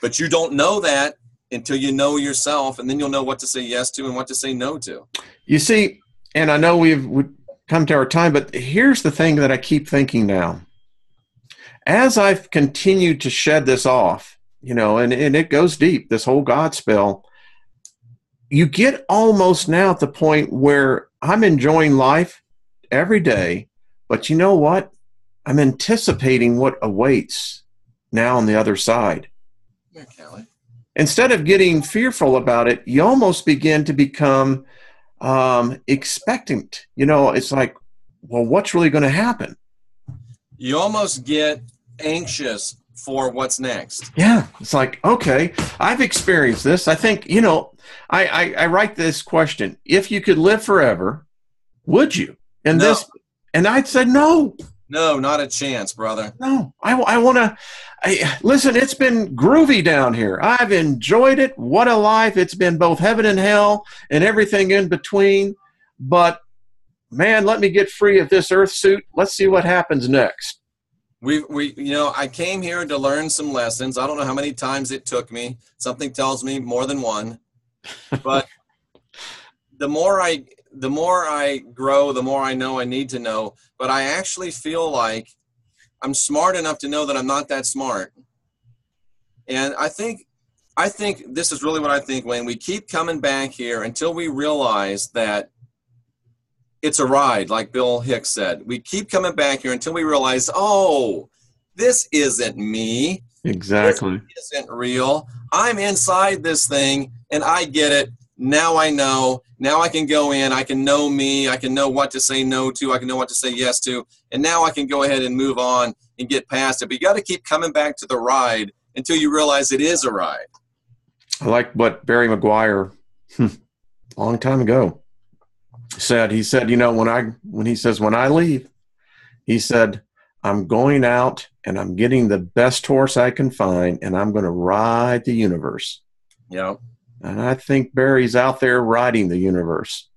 But you don't know that until you know yourself, and then you'll know what to say yes to and what to say no to. You see, and I know we've come to our time, but here's the thing that I keep thinking now. As I've continued to shed this off, you know, and it goes deep, this whole God spell, you get almost now at the point where I'm enjoying life every day, but you know what? I'm anticipating what awaits now on the other side. Yeah, Callie. Instead of getting fearful about it, you almost begin to become expectant. You know, it's like, well, what's really going to happen? You almost get anxious for what's next. Yeah, it's like, okay, I've experienced this. I think, you know, I write this question: if you could live forever, would you? And No. and I'd say no. No, not a chance, brother. No, I want to. Listen, it's been groovy down here. I've enjoyed it. What a life. It's been both heaven and hell and everything in between. But, man, let me get free of this earth suit. Let's see what happens next. You know, I came here to learn some lessons. I don't know how many times it took me. Something tells me more than one. But the more I grow, the more I know I need to know. But I actually feel like I'm smart enough to know that I'm not that smart. And I think this is really what I think, Wayne. We keep coming back here until we realize that it's a ride, like Bill Hicks said. We keep coming back here until we realize, oh, this isn't me. Exactly. This isn't real. I'm inside this thing, and I get it. Now I know. Now I can go in. I can know me. I can know what to say no to. I can know what to say yes to. And now I can go ahead and move on and get past it. But you got to keep coming back to the ride until you realize it is a ride. I like what Barry McGuire, a long time ago, said. He said, you know, when I leave, he said, I'm going out and I'm getting the best horse I can find, and I'm going to ride the universe. Yeah. And I think Barry's out there riding the universe.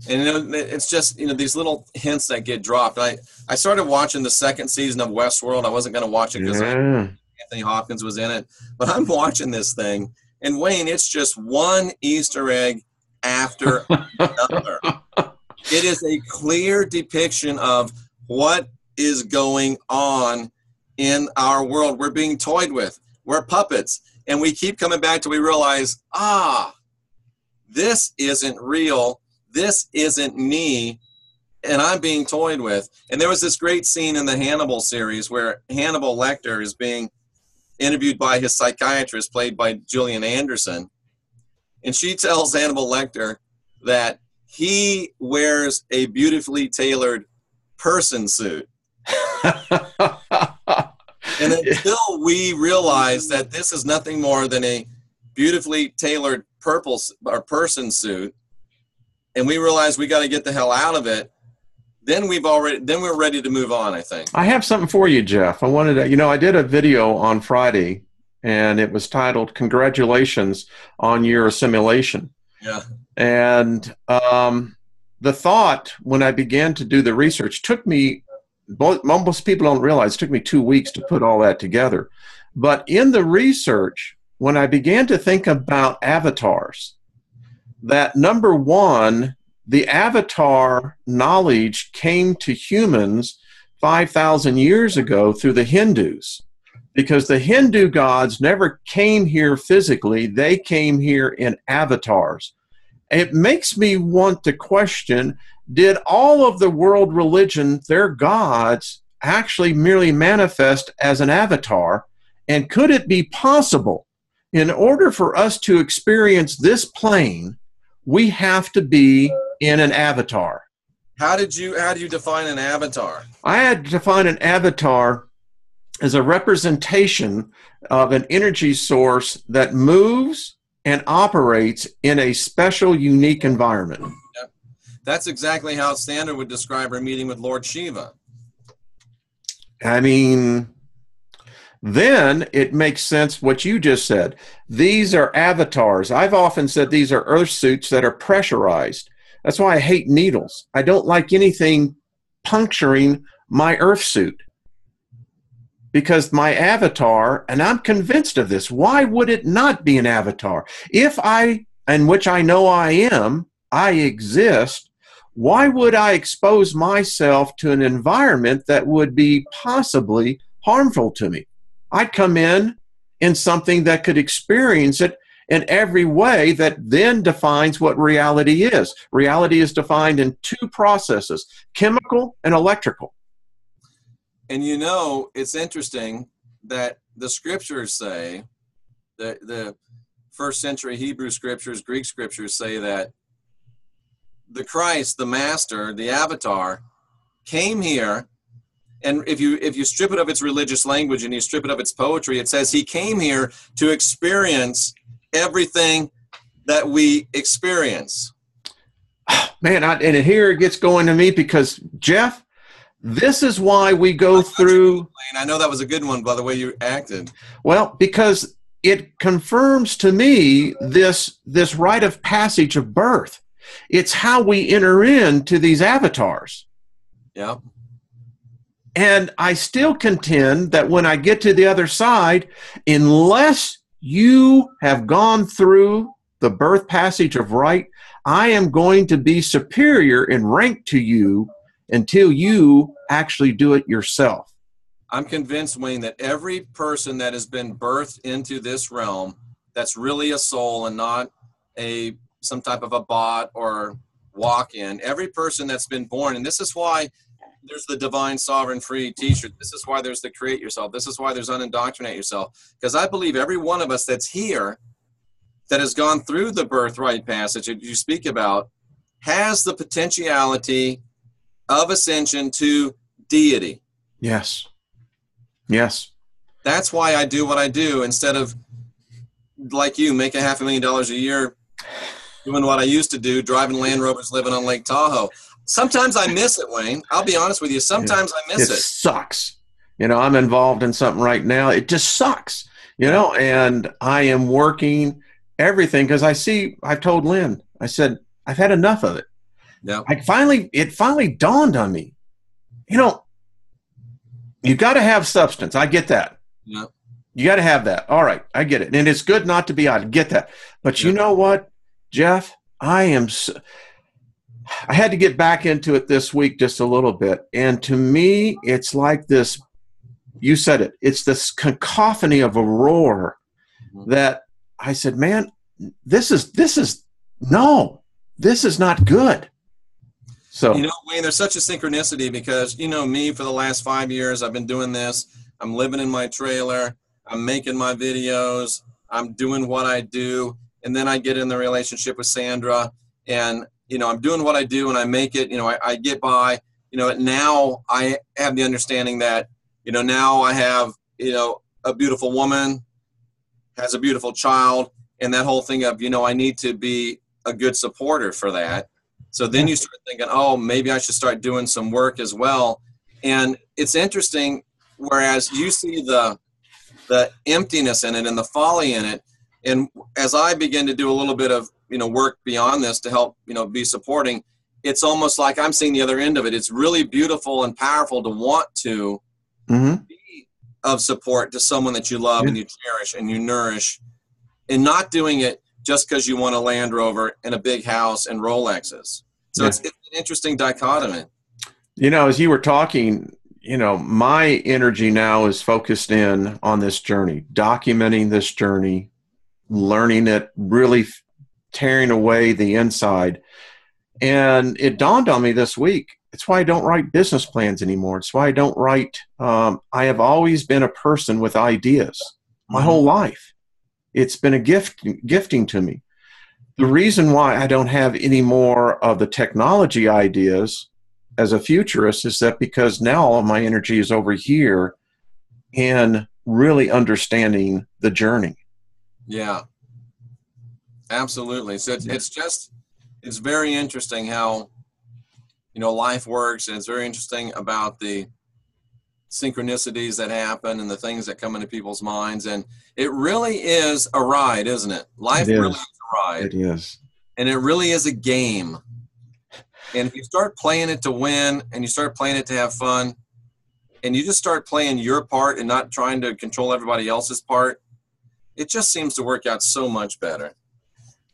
And, you know, it's just, you know, these little hints that get dropped. I started watching the second season of Westworld. I wasn't going to watch it because Anthony Hopkins was in it. But I'm watching this thing. And, Wayne, it's just one Easter egg after another. It is a clear depiction of what is going on in our world. We're being toyed with. We're puppets. And we keep coming back till we realize, this isn't real. This isn't me. And I'm being toyed with. And there was this great scene in the Hannibal series where Hannibal Lecter is being interviewed by his psychiatrist, played by Gillian Anderson. And she tells Hannibal Lecter that he wears a beautifully tailored person suit. And until we realize that this is nothing more than a beautifully tailored person suit, and we realize we got to get the hell out of it, then we're ready to move on, I think. I have something for you, Jeff. I wanted to, you know, I did a video on Friday, and it was titled "Congratulations on Your Assimilation." Yeah. And the thought, when I began to do the research, took me, most people don't realize, it took me 2 weeks to put all that together. But in the research, when I began to think about avatars, that number one, the avatar knowledge came to humans 5,000 years ago through the Hindus, because the Hindu gods never came here physically. They came here in avatars. It makes me want to question, did all of the world religion, their gods, actually merely manifest as an avatar? And could it be possible, in order for us to experience this plane, we have to be in an avatar? How do you define an avatar? I had to define an avatar as a representation of an energy source that moves and operates in a special, unique environment. Yep. That's exactly how Sandra would describe her meeting with Lord Shiva. I mean, then it makes sense what you just said. These are avatars. I've often said these are earth suits that are pressurized. That's why I hate needles. I don't like anything puncturing my earth suit. Because my avatar, and I'm convinced of this, why would it not be an avatar? If I, and which I know I am, I exist, why would I expose myself to an environment that would be possibly harmful to me? I'd come in something that could experience it in every way that then defines what reality is. Reality is defined in two processes, chemical and electrical. And you know, it's interesting that the scriptures say, the first century Hebrew scriptures, Greek scriptures say that the Christ, the Master, the Avatar, came here, and if you strip it of its religious language and you strip it of its poetry, it says he came here to experience everything that we experience. Man, and here it gets going to me because, Jeff, this is why we go through. I know that was a good one by the way you acted. Well, because it confirms to me this rite of passage of birth. It's how we enter into these avatars. Yeah. And I still contend that when I get to the other side, unless you have gone through the birth passage of right, I am going to be superior in rank to you until you actually do it yourself. I'm convinced, Wayne, that every person that has been birthed into this realm, that's really a soul and not some type of a bot or walk-in, every person that's been born, and this is why there's the Divine Sovereign Free t-shirt. This is why there's the Create Yourself. This is why there's Unindoctrinate Yourself. Because I believe every one of us that's here that has gone through the birthright passage that you speak about has the potentiality of ascension to deity. Yes. Yes. That's why I do what I do instead of, like you, make $500,000 a year doing what I used to do, driving Land Rovers, living on Lake Tahoe. Sometimes I miss it, Wayne. I'll be honest with you. Sometimes I miss it. It sucks. You know, I'm involved in something right now. It just sucks, you know, and I am working everything because I've told Lynn, I said, I've had enough of it. Yeah. It finally dawned on me, you know, you got to have substance. I get that. Yeah. You got to have that. All right. I get it. And it's good not to be out. I get that. But you know what, Jeff, I had to get back into it this week just a little bit. And to me, it's like this, you said it, it's this cacophony of a roar that I said, man, this is not good. So, you know, Wayne, there's such a synchronicity because, you know, me for the last 5 years, I've been doing this. I'm living in my trailer. I'm making my videos. I'm doing what I do. And then I get in the relationship with Sandra and, you know, I'm doing what I do and I make it, you know, I get by, you know, now I have the understanding that, you know, now I have, you know, a beautiful woman, has a beautiful child, and that whole thing of, you know, I need to be a good supporter for that. So then you start thinking, oh, maybe I should start doing some work as well. And it's interesting, whereas you see the emptiness in it and the folly in it. And as I begin to do a little bit of, you know, work beyond this to help, you know, be supporting, it's almost like I'm seeing the other end of it. It's really beautiful and powerful to want to be of support to someone that you love and you cherish and you nourish, and not doing it just because you want a Land Rover and a big house and Rolexes. So it's an interesting dichotomy. You know, as you were talking, you know, my energy now is focused in on this journey, documenting this journey, learning it, really tearing away the inside. And it dawned on me this week, it's why I don't write business plans anymore. It's why I don't write, I have always been a person with ideas my whole life. It's been a gifting to me. The reason why I don't have any more of the technology ideas as a futurist is that because now all of my energy is over here in really understanding the journey. Yeah, absolutely. So it's very interesting how, life works, and it's very interesting about the synchronicities that happen and the things that come into people's minds. And it really is a ride, isn't it? Life really is a ride. It is. And it really is a game. And if you start playing it to win, and you start playing it to have fun, and you just start playing your part and not trying to control everybody else's part, it just seems to work out so much better.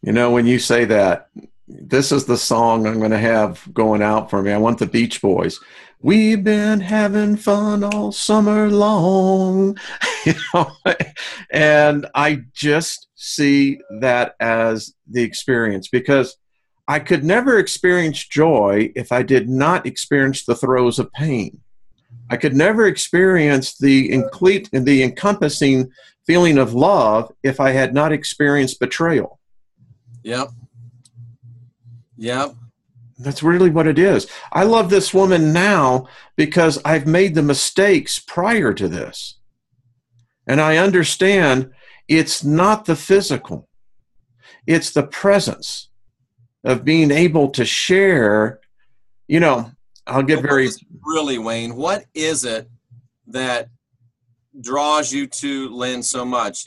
When you say that, this is the song I'm going to have going out for me. I want the Beach Boys. We've been having fun all summer long. And I just see that as the experience, because I could never experience joy if I did not experience the throes of pain. I could never experience the encompassing feeling of love if I had not experienced betrayal. Yep. Yep. That's really what it is. I love this woman now because I've made the mistakes prior to this. And I understand it's not the physical. It's the presence of being able to share. I'll get very... Really, Wayne, what is it that draws you to Lynn so much?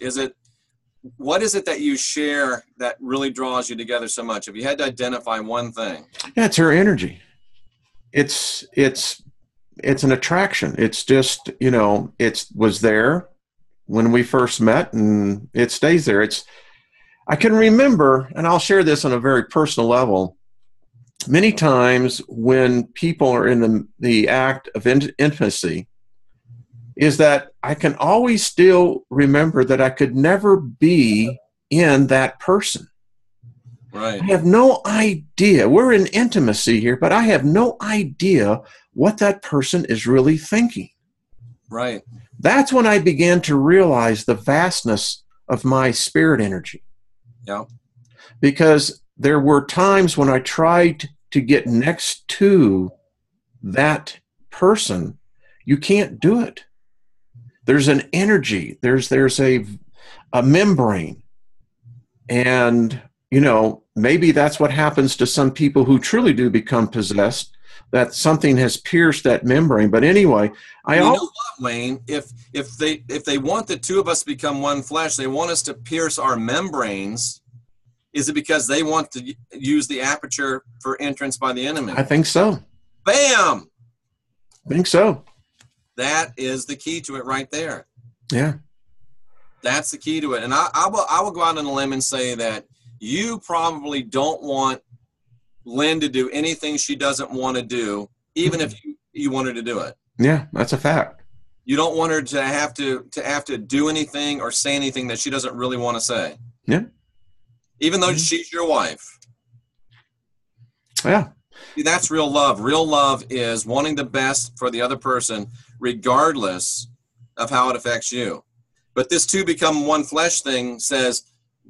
What is it that you share that really draws you together so much? If you had to identify one thing. Yeah, it's her energy. It's an attraction. It's just, it was there when we first met, and it stays there. I can remember, and I'll share this on a very personal level, many times when people are in the act of intimacy, is that I can always still remember that I could never be in that person. Right. I have no idea. We're in intimacy here, but I have no idea what that person is really thinking. Right. That's when I began to realize the vastness of my spirit energy. Yeah. Because there were times when I tried to get next to that person, you can't do it. There's an energy, there's a membrane. And, maybe that's what happens to some people who truly do become possessed, that something has pierced that membrane. But anyway, you know what, Wayne? If they want the two of us to become one flesh, they want us to pierce our membranes. Is it because they want to use the aperture for entrance by the enemy? I think so. Bam! I think so. That is the key to it right there. Yeah. That's the key to it. And I will go out on a limb and say that you probably don't want Lynn to do anything she doesn't want to do, even if you want her to do it. Yeah, that's a fact. You don't want her to have to do anything or say anything that she doesn't really want to say. Yeah. Even though she's your wife. Yeah. See, that's real love. Real love is wanting the best for the other person, regardless of how it affects you. But this two become one flesh thing says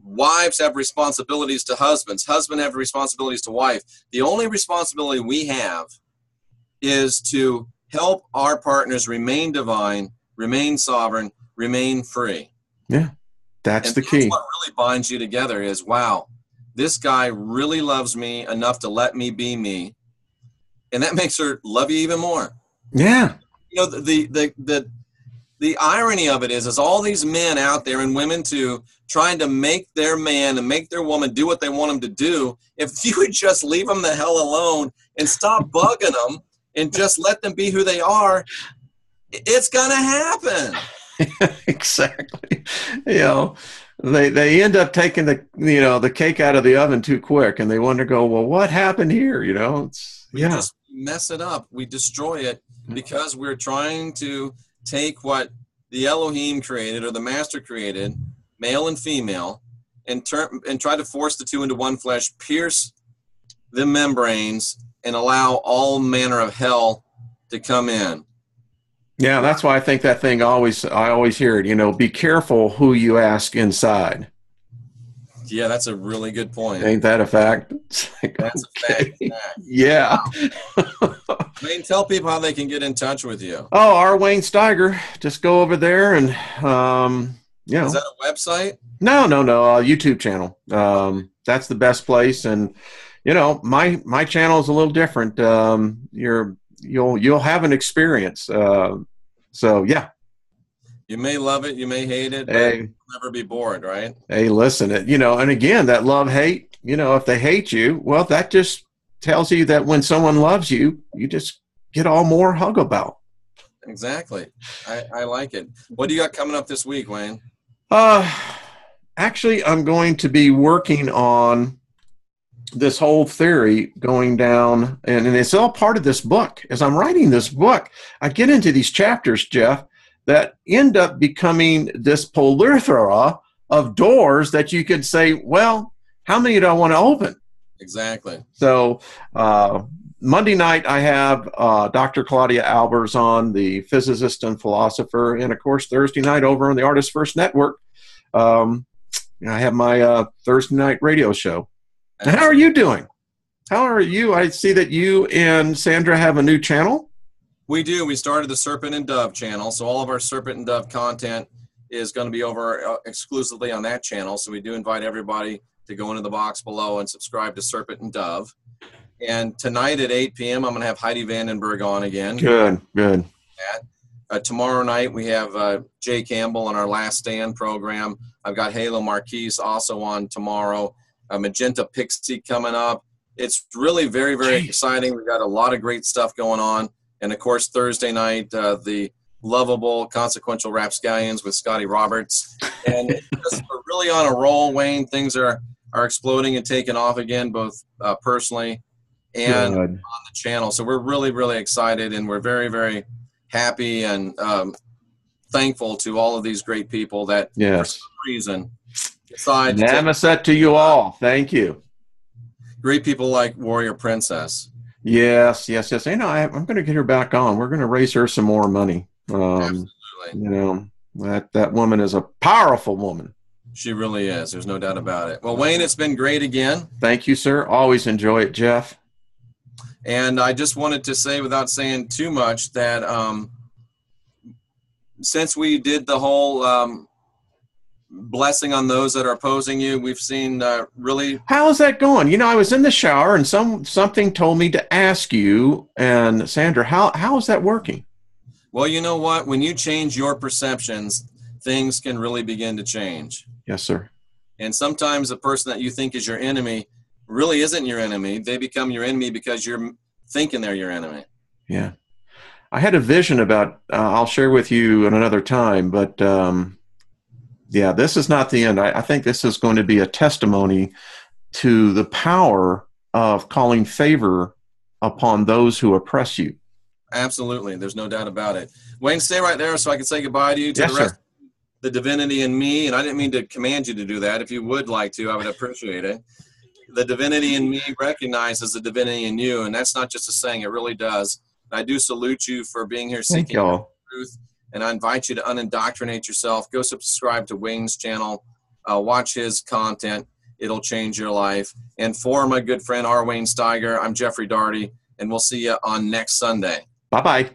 wives have responsibilities to husbands. Husbands have responsibilities to wife. The only responsibility we have is to help our partners remain divine, remain sovereign, remain free. Yeah, that's the key. What really binds you together is, wow, this guy really loves me enough to let me be me. And that makes her love you even more. Yeah. The irony of it is all these men out there, and women too, trying to make their man and make their woman do what they want them to do. If you would just leave them the hell alone and stop bugging them and just let them be who they are, it's going to happen. Exactly. They end up taking the cake out of the oven too quick, and they wonder, well, what happened here? We just mess it up. We destroy it because we're trying to take what the Elohim created or the master created, male and female, and try to force the two into one flesh, pierce the membranes, and allow all manner of hell to come in. Yeah, that's why I think that thing I always hear it, be careful who you ask inside. Yeah, that's a really good point. Ain't that a fact? That's a fact. Yeah. Wayne, tell people how they can get in touch with you. Oh, our Wayne Steiger. Just go over there and, Is that a website? No, YouTube channel. That's the best place. And, my channel is a little different. You'll have an experience. So yeah. You may love it, you may hate it, but Hey, you'll never be bored, right? hey, listen, and again, that love hate, if they hate you, well, that just tells you that when someone loves you, you just get all more hug about. Exactly. I like it. What do you got coming up this week, Wayne? Actually, I'm going to be working on this whole theory going down, and it's all part of this book. As I'm writing this book, I get into these chapters, Jeff, that end up becoming this plethora of doors that you could say, well, how many do I want to open? Exactly. So Monday night, I have Dr. Claudia Albers on, the physicist and philosopher. And, of course, Thursday night over on the Artist First Network, I have my Thursday night radio show. And how are you doing? How are you? I see that you and Sandra have a new channel. We do. We started the Serpent and Dove channel. So all of our Serpent and Dove content is going to be over exclusively on that channel. So we do invite everybody to go into the box below and subscribe to Serpent and Dove. And tonight at 8 p.m., I'm going to have Heidi Vandenberg on again. Good. Tomorrow night, we have Jay Campbell on our Last Stand program. I've got Halo Marquise also on tomorrow. Magenta Pixie coming up. It's really very, very exciting. We've got a lot of great stuff going on. And, of course, Thursday night, the lovable Consequential Rapscallions with Scotty Roberts. And we're really on a roll, Wayne. Things are exploding and taking off again, both personally and on the channel. So we're really, really excited, and we're very, very happy and thankful to all of these great people that for some reason decide to Namaset to you all. Thank you. Great people like Warrior Princess. Yes. I'm going to get her back on. We're going to raise her some more money. Absolutely. That woman is a powerful woman. She really is. There's no doubt about it. Well, Wayne, it's been great again. Thank you, sir. Always enjoy it, Jeff. And I just wanted to say, without saying too much, that since we did the whole blessing on those that are opposing you, we've seen really. How is that going? I was in the shower and something told me to ask you, and Sandra, how is that working? Well, you know what? When you change your perceptions, things can really begin to change. Yes, sir. And sometimes the person that you think is your enemy really isn't your enemy. They become your enemy because you're thinking they're your enemy. Yeah. I had a vision about, I'll share with you at another time, but this is not the end. I think this is going to be a testimony to the power of calling favor upon those who oppress you. Absolutely. There's no doubt about it. Wayne, stay right there so I can say goodbye to you. Yes, the rest sir. The divinity in me, and I didn't mean to command you to do that. If you would like to, I would appreciate it. The divinity in me recognizes the divinity in you, and that's not just a saying, it really does. I do salute you for being here seeking truth, and I invite you to unindoctrinate yourself. Go subscribe to Wayne's channel. Watch his content. It'll change your life. And for my good friend R. Wayne Steiger, I'm Jeffrey Daugherty, and we'll see you on next Sunday. Bye-bye.